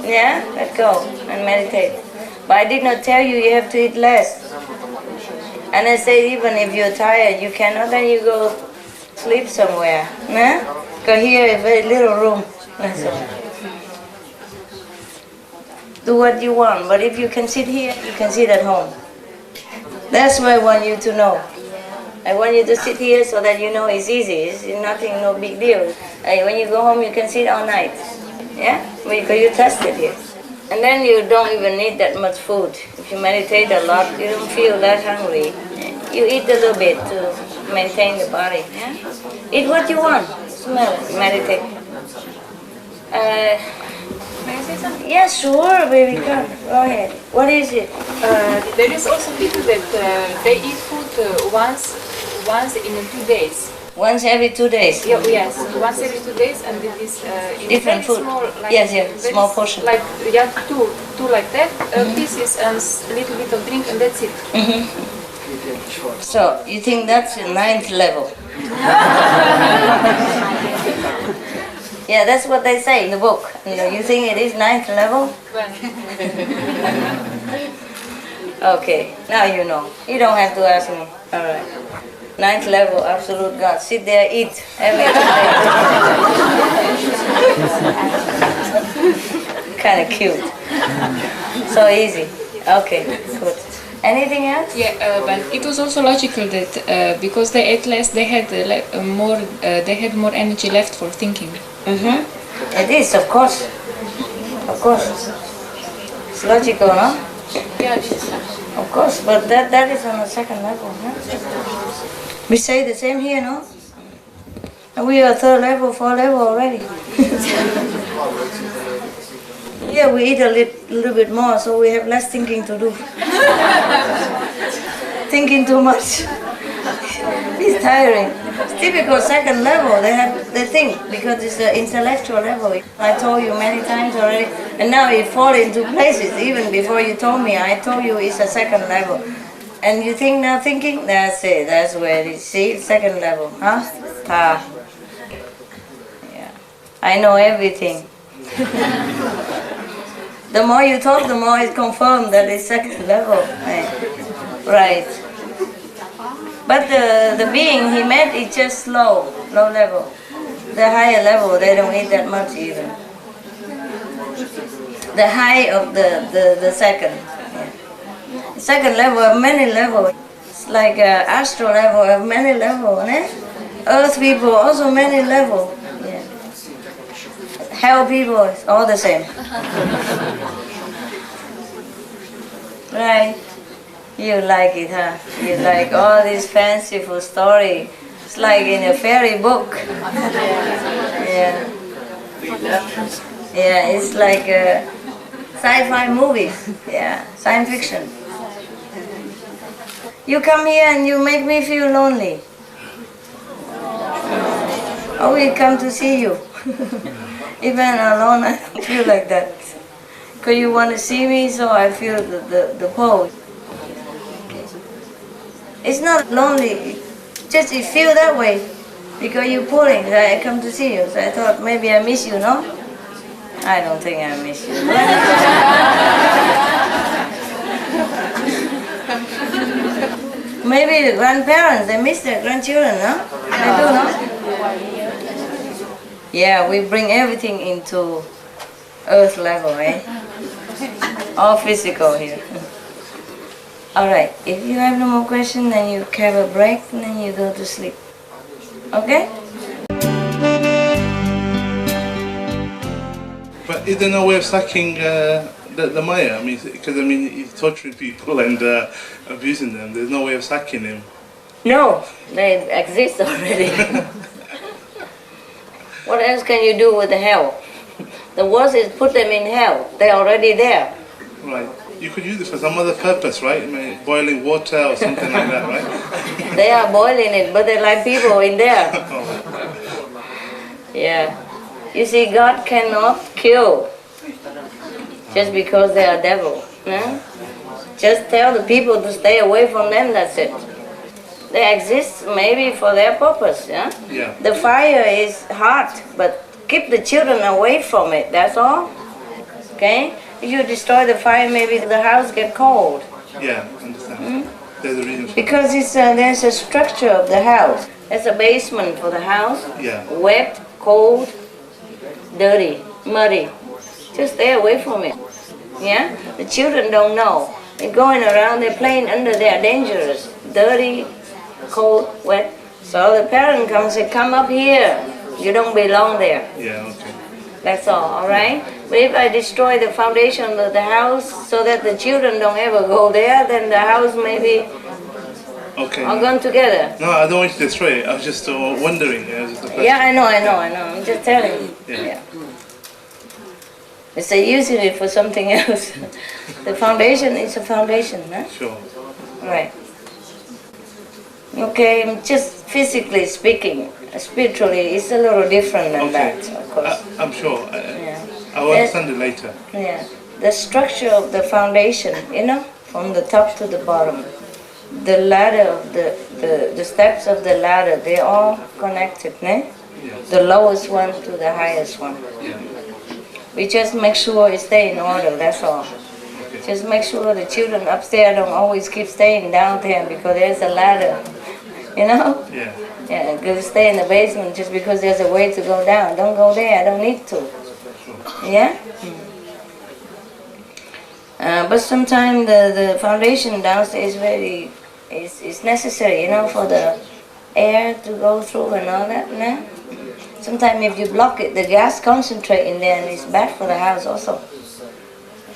Yeah? Let go and meditate. But I did not tell you you have to eat less. And I say, even if you're tired, you cannot, then you go sleep somewhere. Nah? Because here is very little room. That's all. Do what you want, but if you can sit here, you can sit at home. That's what I want you to know. I want you to sit here so that you know it's easy. It's nothing, no big deal. When you go home, you can sit all night. Yeah? Because you tested here. And then you don't even need that much food. If you meditate a lot, you don't feel that hungry. You eat a little bit to maintain the body. Yeah? Eat what you want. Smell it. Meditate. May I say something? Yeah, sure, baby. Come. Go ahead. What is it? There is also people that they eat food once in 2 days. Once every 2 days? Yeah, yes, once every 2 days, and it is in different very food. Small, like Yes, small portion. Like two like that, pieces and a little bit of drink, and that's it. So, you think that's the 9th level? Yeah, that's what they say in the book. You think it is 9th level? Okay, now you know. You don't have to ask me. All right. 9th level, absolute God. Sit there, eat every day. Kind of cute. So easy. Okay, good. Anything else? Yeah, but it was also logical that because they ate less, they had more energy left for thinking. It is, of course. Of course. It's logical, no? Yeah, it is. Of course, but that is on the 2nd level, huh? We say the same here, no? And we are 3rd level, 4th level already. Yeah, we eat a little bit more, so we have less thinking to do. Thinking too much. It's tiring. It's typical 2nd level. They think because it's the intellectual level. I told you many times already, and now it falls into places. Even before you told me, I told you it's a 2nd level. And you think now thinking? That's it. That's where it is. See, 2nd level, huh? Yeah. I know everything. The more you talk, the more it's confirmed that it's 2nd level. Right. But the being he met is just low level. The higher level, they don't eat that much even. The high of the 2nd. Yeah. 2nd level have many levels. It's like astral level have many levels. Earth people also many levels. Yeah. Hell people is all the same. Right. You like it, huh? You like all this fanciful story. It's like in a fairy book. Yeah. Yeah, it's like sci-fi movies. Yeah, science fiction. You come here and you make me feel lonely. I will come to see you. Even alone, I don't feel like that. Because you want to see me, so I feel the pull. It's not lonely, just it feels that way because you're pulling. So I come to see you, so I thought maybe I miss you, no? I don't think I miss you. Maybe the grandparents, they miss their grandchildren, no? They do, no? Yeah, we bring everything into earth level, eh? All physical here. All right, if you have no more questions, then you have a break and then you go to sleep. Okay? But is there no way of sacking the Maya? I mean, because he's torturing people and abusing them. There's no way of sacking him. No, they exist already. What else can you do with the hell? The worst is put them in hell. They're already there. Right. You could use it for some other purpose, right? I mean, boiling water or something like that, right? They are boiling it, but they're like people in there. Yeah. You see, God cannot kill just because they are devil. Yeah? Just tell the people to stay away from them, that's it. They exist maybe for their purpose. Yeah? Yeah. The fire is hot, but keep the children away from it, that's all. Okay? If you destroy the fire, maybe the house get cold. Yeah, I understand. There's a reason. Because there's a structure of the house. There's a basement for the house. Yeah. Wet, cold, dirty, muddy. Just stay away from it. Yeah? The children don't know. They're going around, they're playing under there, dangerous. Dirty, cold, wet. So the parent comes and say, come up here. You don't belong there. Yeah, okay. That's all right? But if I destroy the foundation of the house so that the children don't ever go there, then the house maybe Okay. all gone together. No, I don't want you to destroy it. I was just wondering. Yeah, I know. I'm just telling you. Yeah. If they're using it for something else, the foundation is a foundation, huh? Sure. Right. Okay, just physically speaking, spiritually, it's a little different than that, of course. I'm sure. I'll understand it later. Yeah. The structure of the foundation, from the top to the bottom, the ladder of the steps of the ladder, they're all connected, né? Yes. The lowest one to the highest one. Yeah. We just make sure it stay in order, that's all. Just make sure the children upstairs don't always keep staying down there because there's a ladder, Yeah. Yeah, go stay in the basement just because there's a way to go down. Don't go there, I don't need to. Yeah? But sometimes the foundation downstairs is necessary, for the air to go through and all that. No? Sometimes if you block it, the gas concentrate in there and it's bad for the house also.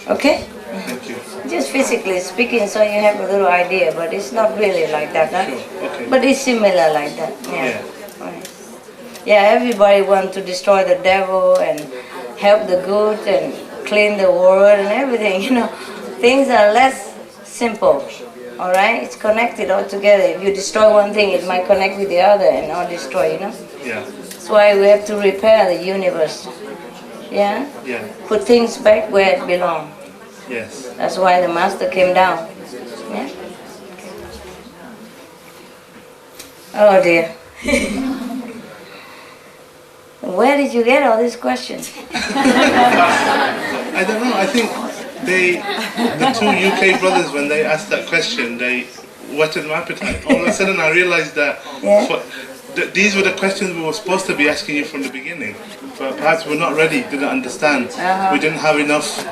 Okay? Thank you. Just physically speaking, so you have a little idea, but it's not really like that, huh? Sure. Okay. But it's similar like that. Yeah. Right. Yeah, everybody wants to destroy the devil and help the good and clean the world and everything, Things are less simple, all right? It's connected all together. If you destroy one thing, it might connect with the other and all destroy, Yeah. That's why we have to repair the universe, yeah? Yeah. Put things back where it belongs. Yes. That's why the master came down, yeah? Oh dear. Where did you get all these questions? I don't know. I think the two UK brothers, when they asked that question, they whetted my appetite. All of a sudden, I realized that these were the questions we were supposed to be asking you from the beginning, but perhaps we're not ready, didn't understand. We didn't have enough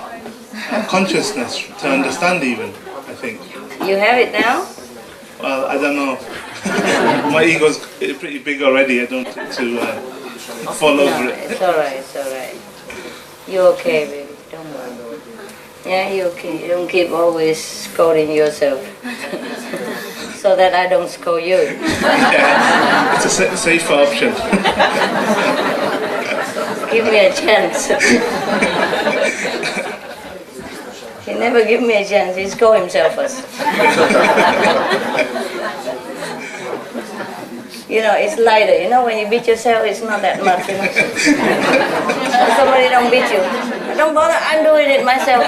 consciousness to understand even, I think. You have it now? Well, I don't know. My ego's pretty big already. I don't want to fall over it. It's alright, it's alright. You're okay, baby. Don't worry. Yeah, you're okay. You don't keep always scolding yourself. So that I don't scold you. Yeah, it's a safer option. Give me a chance. He never give me a chance. He scold himself first. It's lighter. When you beat yourself, it's not that much. Somebody don't beat you. Don't bother. I'm doing it myself.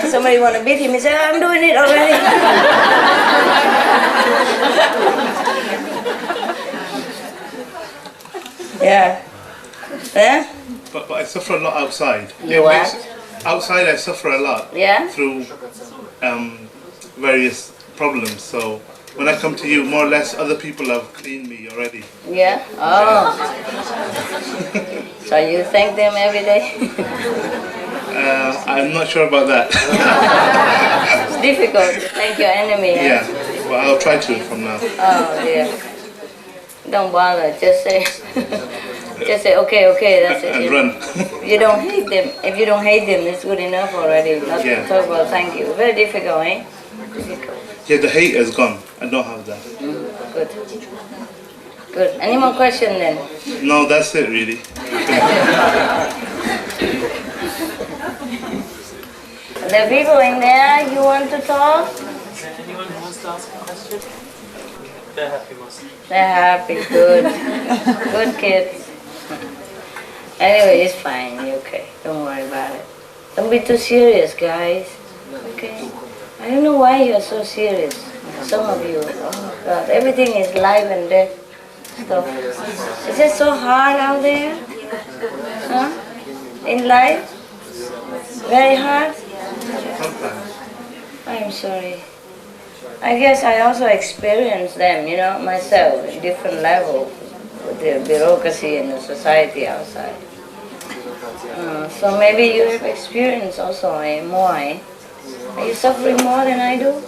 Somebody want to beat him, he said, I'm doing it already. Yeah. Yeah? But I suffer a lot outside. You what? Outside I suffer a lot. Yeah? Through various problems. So when I come to you, more or less other people have cleaned me already. Yeah? Oh. So you thank them every day? I'm not sure about that. It's difficult to thank your enemy. Yeah, but I'll try to from now. Oh dear. Don't bother, just say okay, that's it. And run. You don't hate them. If you don't hate them, it's good enough already. Not to talk about thank you. Very difficult, eh? Difficult. Yeah, the hate is gone. I don't have that. Good. Good. Any more questions then? No, that's it really. The people in there, you want to talk? Anyone who wants to ask a question? They're happy mostly. They're happy, good. Good kids. Anyway, it's fine, you're okay. Don't worry about it. Don't be too serious, guys. Okay? I don't know why you're so serious. Some of you, oh my God, everything is life and death stuff. Is it so hard out there? Huh? In life? Very hard? I'm sorry. I guess I also experienced them, you know, myself, at different level with the bureaucracy and the society outside. So maybe you have experienced also more, eh? Are you suffering more than I do?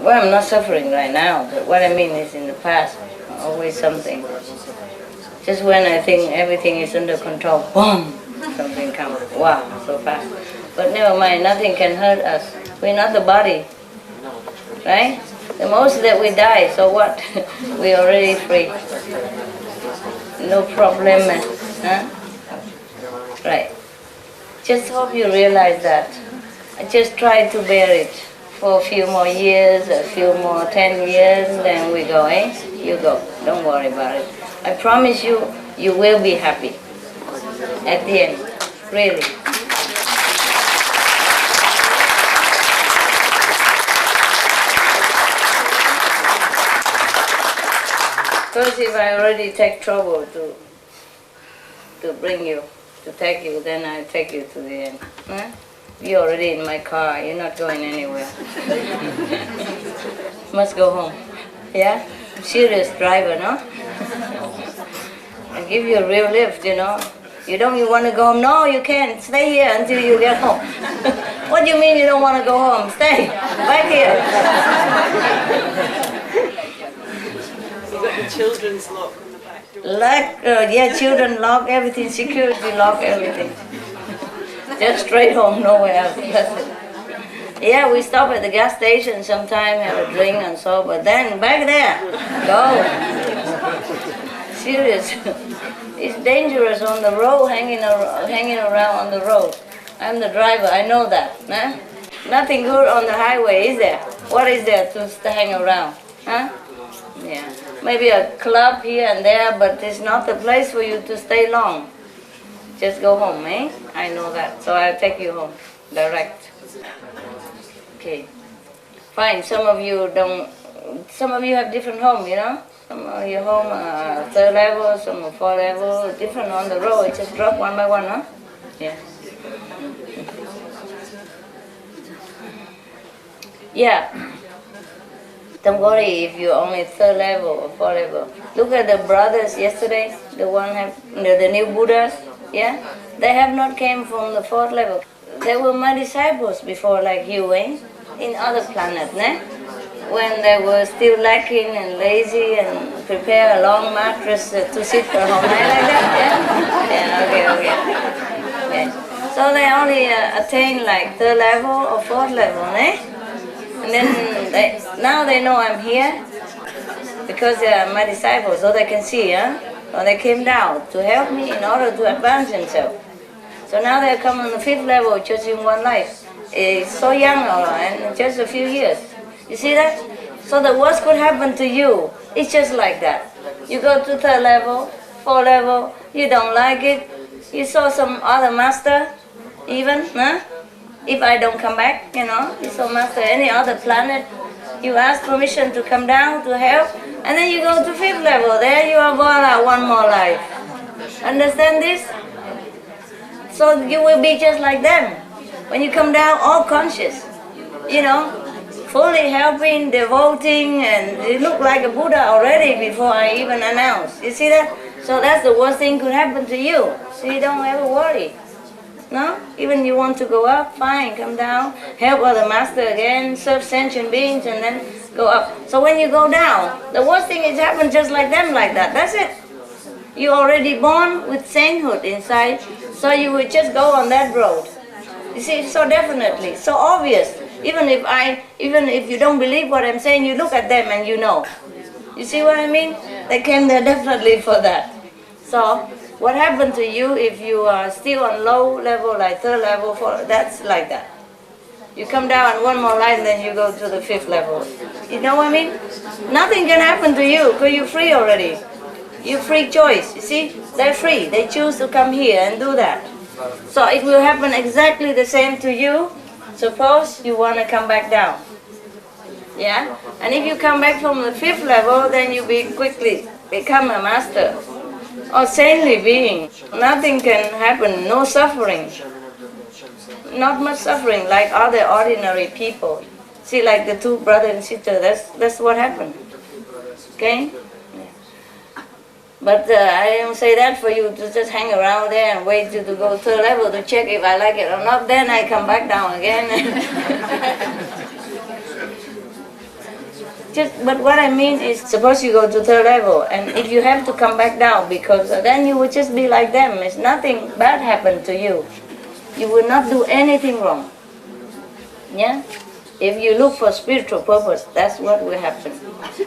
Well, I'm not suffering right now, but what I mean is in the past, always something. Just when I think everything is under control, boom, something comes. Wow, so fast. But never mind, nothing can hurt us. We're not the body, right? The most that we die, so what? We're already free. No problem, huh? Right. Just hope you realize that. I just try to bear it for a few more years, a few more 10 years, then we go, eh? You go. Don't worry about it. I promise you, you will be happy at the end, really. Because if I already take trouble to bring you, to take you, then I take you to the end. Huh? You're already in my car, you're not going anywhere. Must go home. Yeah? I'm serious driver, no? I give you a real lift, you know. You want to go home? No, you can't. Stay here until you get home. What do you mean you don't want to go home? Stay back here. You got the children's lock on the back door. Yeah, children lock everything, security lock everything. Just straight home, nowhere else. That's it. Yeah, we stop at the gas station sometime, have a drink and so, but then back there, go. Serious. It's dangerous on the road, hanging around on the road. I'm the driver, I know that. Huh? Nothing good on the highway, is there? What is there to hang around? Huh? Yeah. Maybe a club here and there, but it's not the place for you to stay long. Just go home, eh? I know that, so I'll take you home, direct. Okay. Fine, some of you have different home, you know? Some of your home are 3rd level, some are 4th level, different on the road. Just drop one by one, huh? Yeah. Yeah. Don't worry if you're only 3rd level or 4th level. Look at the brothers yesterday, the new Buddhas, yeah? They have not came from the 4th level. They were my disciples before, like you, eh? In other planets, ne? When they were still lacking and lazy and prepare a long mattress to sit for home night like that, yeah? Yeah, okay. Yeah. So they only attain like 3rd level or 4th level, eh? And then now they know I'm here because they are my disciples, so they can see, huh? So they came down to help me in order to advance themselves. So now they come on the 5th level just in one life. It's so young, and just a few years. You see that? So the worst could happen to you. It's just like that. You go to 3rd level, 4th level, you don't like it. You saw some other master, even, huh? If I don't come back, you know, you saw master any other planet, You ask permission to come down to help, and then you go to 5th level. There you are, voila, one more life. Understand this? So you will be just like them. When you come down, all conscious, you know, fully helping, devoting, and you look like a Buddha already before I even announce. You see that? So that's the worst thing could happen to you. So you don't ever worry. No? Even you want to go up, fine, come down, help other master again, serve sentient beings, and then go up. So when you go down, the worst thing is happen just like them, like that. That's it. You're already born with sainthood inside, so you will just go on that road. You see, so definitely, so obvious. Even if you don't believe what I'm saying, you look at them and you know. You see what I mean? They came there definitely for that. So what happened to you if you are still on low level, like 3rd level, that's like that. You come down and one more line, then you go to the 5th level. You know what I mean? Nothing can happen to you because you're free already. You're free choice, you see? They're free. They choose to come here and do that. So it will happen exactly the same to you. Suppose you want to come back down. Yeah? And if you come back from the 5th level, then you quickly become a master or saintly being. Nothing can happen, no suffering. Not much suffering like other ordinary people. See, like the 2 brothers and sisters, that's what happened. Okay? But I don't say that for you to just hang around there and wait to go to a level to check if I like it or not. Then I come back down again. But what I mean is, suppose you go to 3rd level, and if you have to come back down, because then you would just be like them. It's nothing bad happened to you. You will not do anything wrong. Yeah? If you look for spiritual purpose, that's what will happen.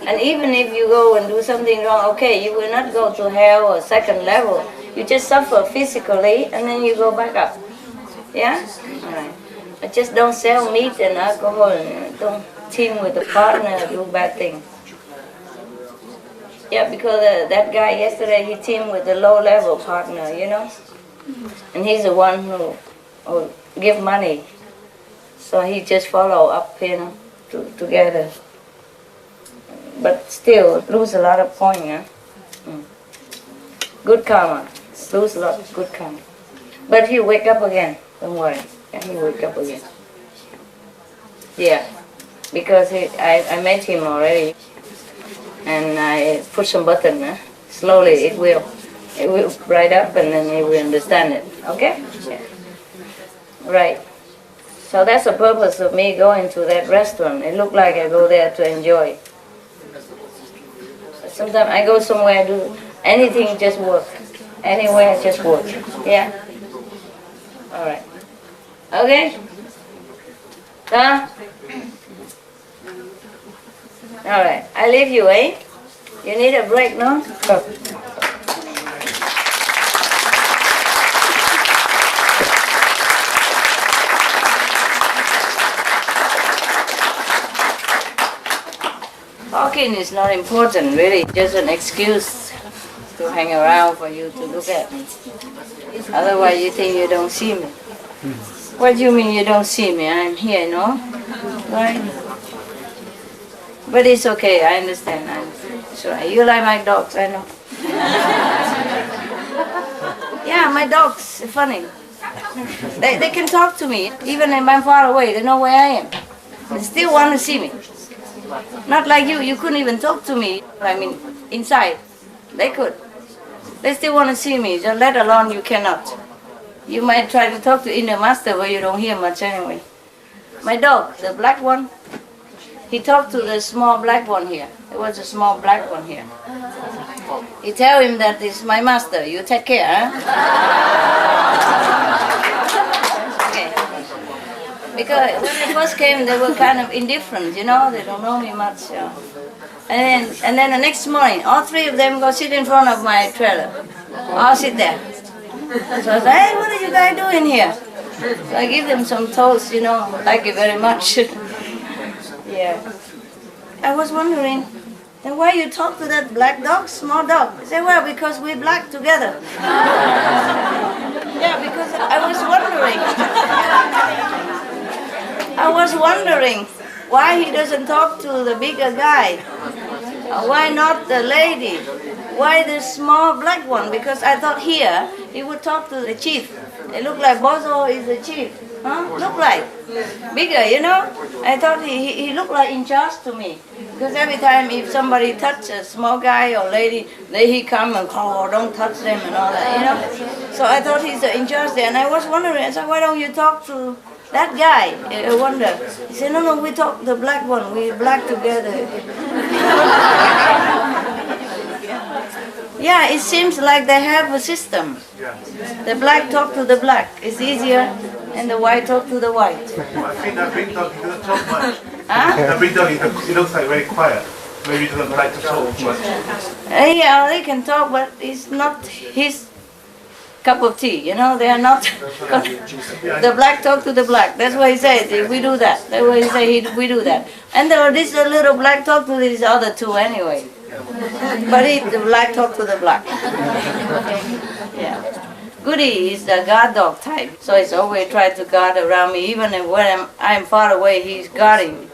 And even if you go and do something wrong, okay, you will not go to hell or 2nd level. You just suffer physically, and then you go back up. Yeah? All right. But just don't sell meat and alcohol, and don't team with a partner, do bad things. Yeah, because that guy yesterday, he teamed with a low-level partner, you know? And he's the one who give money. So he just follow up, you know, together. But still, lose a lot of points, yeah? Good karma. Lose a lot of good karma. But he'll wake up again, don't worry. Yeah, he'll wake up again. Yeah, because I met him already. And I put some button, slowly it will bright up and then he will understand it, okay? Yeah. Right. So that's the purpose of me going to that restaurant. It looked like I go there to enjoy. Sometimes I go somewhere, do anything, just work. Anywhere, just work. Yeah? All right. Okay? Huh? All right. I leave you, eh? You need a break, no? Go. Talking is not important, really, just an excuse to hang around for you to look at me. Otherwise you think you don't see me. What do you mean you don't see me? I'm here, no? Right? But it's okay, I understand. It's all right. You like my dogs, I know. Yeah, my dogs are funny. They can talk to me, even if I'm far away, they know where I am. They still want to see me. Not like you couldn't even talk to me. I mean, inside, they could. They still want to see me, just let alone you cannot. You might try to talk to inner master, but you don't hear much anyway. My dog, the black one, he talked to the small black one here. There was a small black one here. He tell him that it's my master, you take care, Okay. Because when they first came, they were kind of indifferent, you know, they don't know me much. And then the next morning, all 3 of them go sit in front of my trailer. I'll sit there. So I said, hey, what are you guys doing here? So I give them some toast, you know, thank you very much. Yeah. I was wondering, then why you talk to that black dog, small dog? I said, well, because we're black together. Yeah, because I was wondering, Why he doesn't talk to the bigger guy? Why not the lady? Why the small black one? Because I thought here he would talk to the chief. It looked like Bozo is the chief. Huh? Look like bigger, you know. I thought he looked like in charge to me. Because every time if somebody touch a small guy or lady, then he come and call, don't touch them and all that, you know. So I thought he's in charge there, and I was wondering, I said, why don't you talk to that guy? I wonder. He said, no, we talk the black one. We black together. Yeah, it seems like they have a system. The black talk to the black. It's easier, and the white talk to the white. I think that big dog, he doesn't talk much. Huh? That big dog, he looks like very quiet. Maybe he doesn't like to talk much. Yeah, they can talk, but it's not his cup of tea, you know. They are not. The black talk to the black. That's why he says we do that. That's why he says we do that. And this little black talk to these other two anyway. But the black talk to the black. Yeah. Goody is the guard dog type, so he's always trying to guard around me. Even when I'm far away, he's guarding.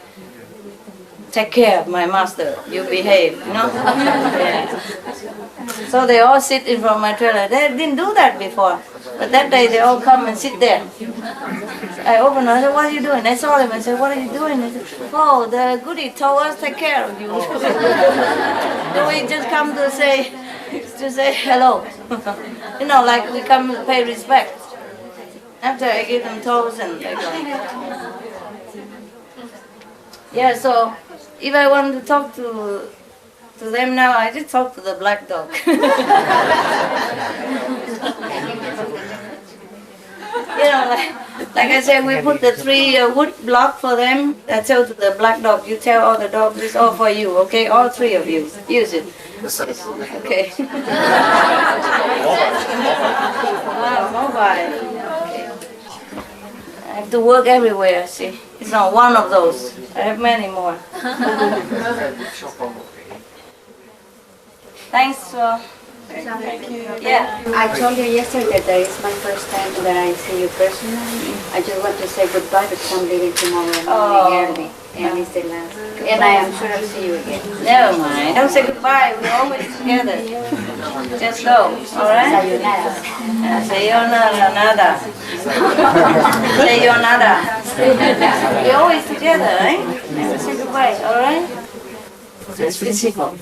Take care of my master. You behave, you know. Yeah. So they all sit in front of my trailer. They didn't do that before, but that day they all come and sit there. I opened. I said, "What are you doing?" I saw them. I said, "What are you doing?" They said, "Oh, the goody told us take care of you." So we just come to say hello. You know, like we come to pay respect. After I give them toes and they go. Yeah, so if I want to talk to them now, I just talk to the black dog. You know, like I said, we put the 3 wood block for them. I tell to the black dog, you tell all the dogs, this is all for you, okay? All 3 of you, use it. Okay. Mobile. Okay. I have to work everywhere, see. It's not one of those. I have many more. Thanks for... Thank you. Yeah. I told you yesterday that it's my first time that I see you personally. I just want to say goodbye because I'm leaving tomorrow morning early. And it's the last. And I am sure I'll see you again. Never mind. Don't say goodbye. We're always together. Just go. Alright? Sayonara. Sayonara. Sayonara. We're always together, right? Never say goodbye. Alright? It's physical.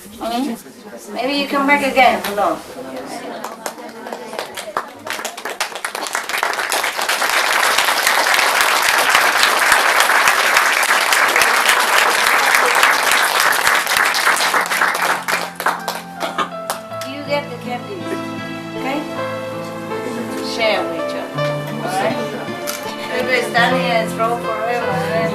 Maybe you come back again. Who knows? You get the candies, okay? Share with each other, alright? Everybody stand here and throw forever, right?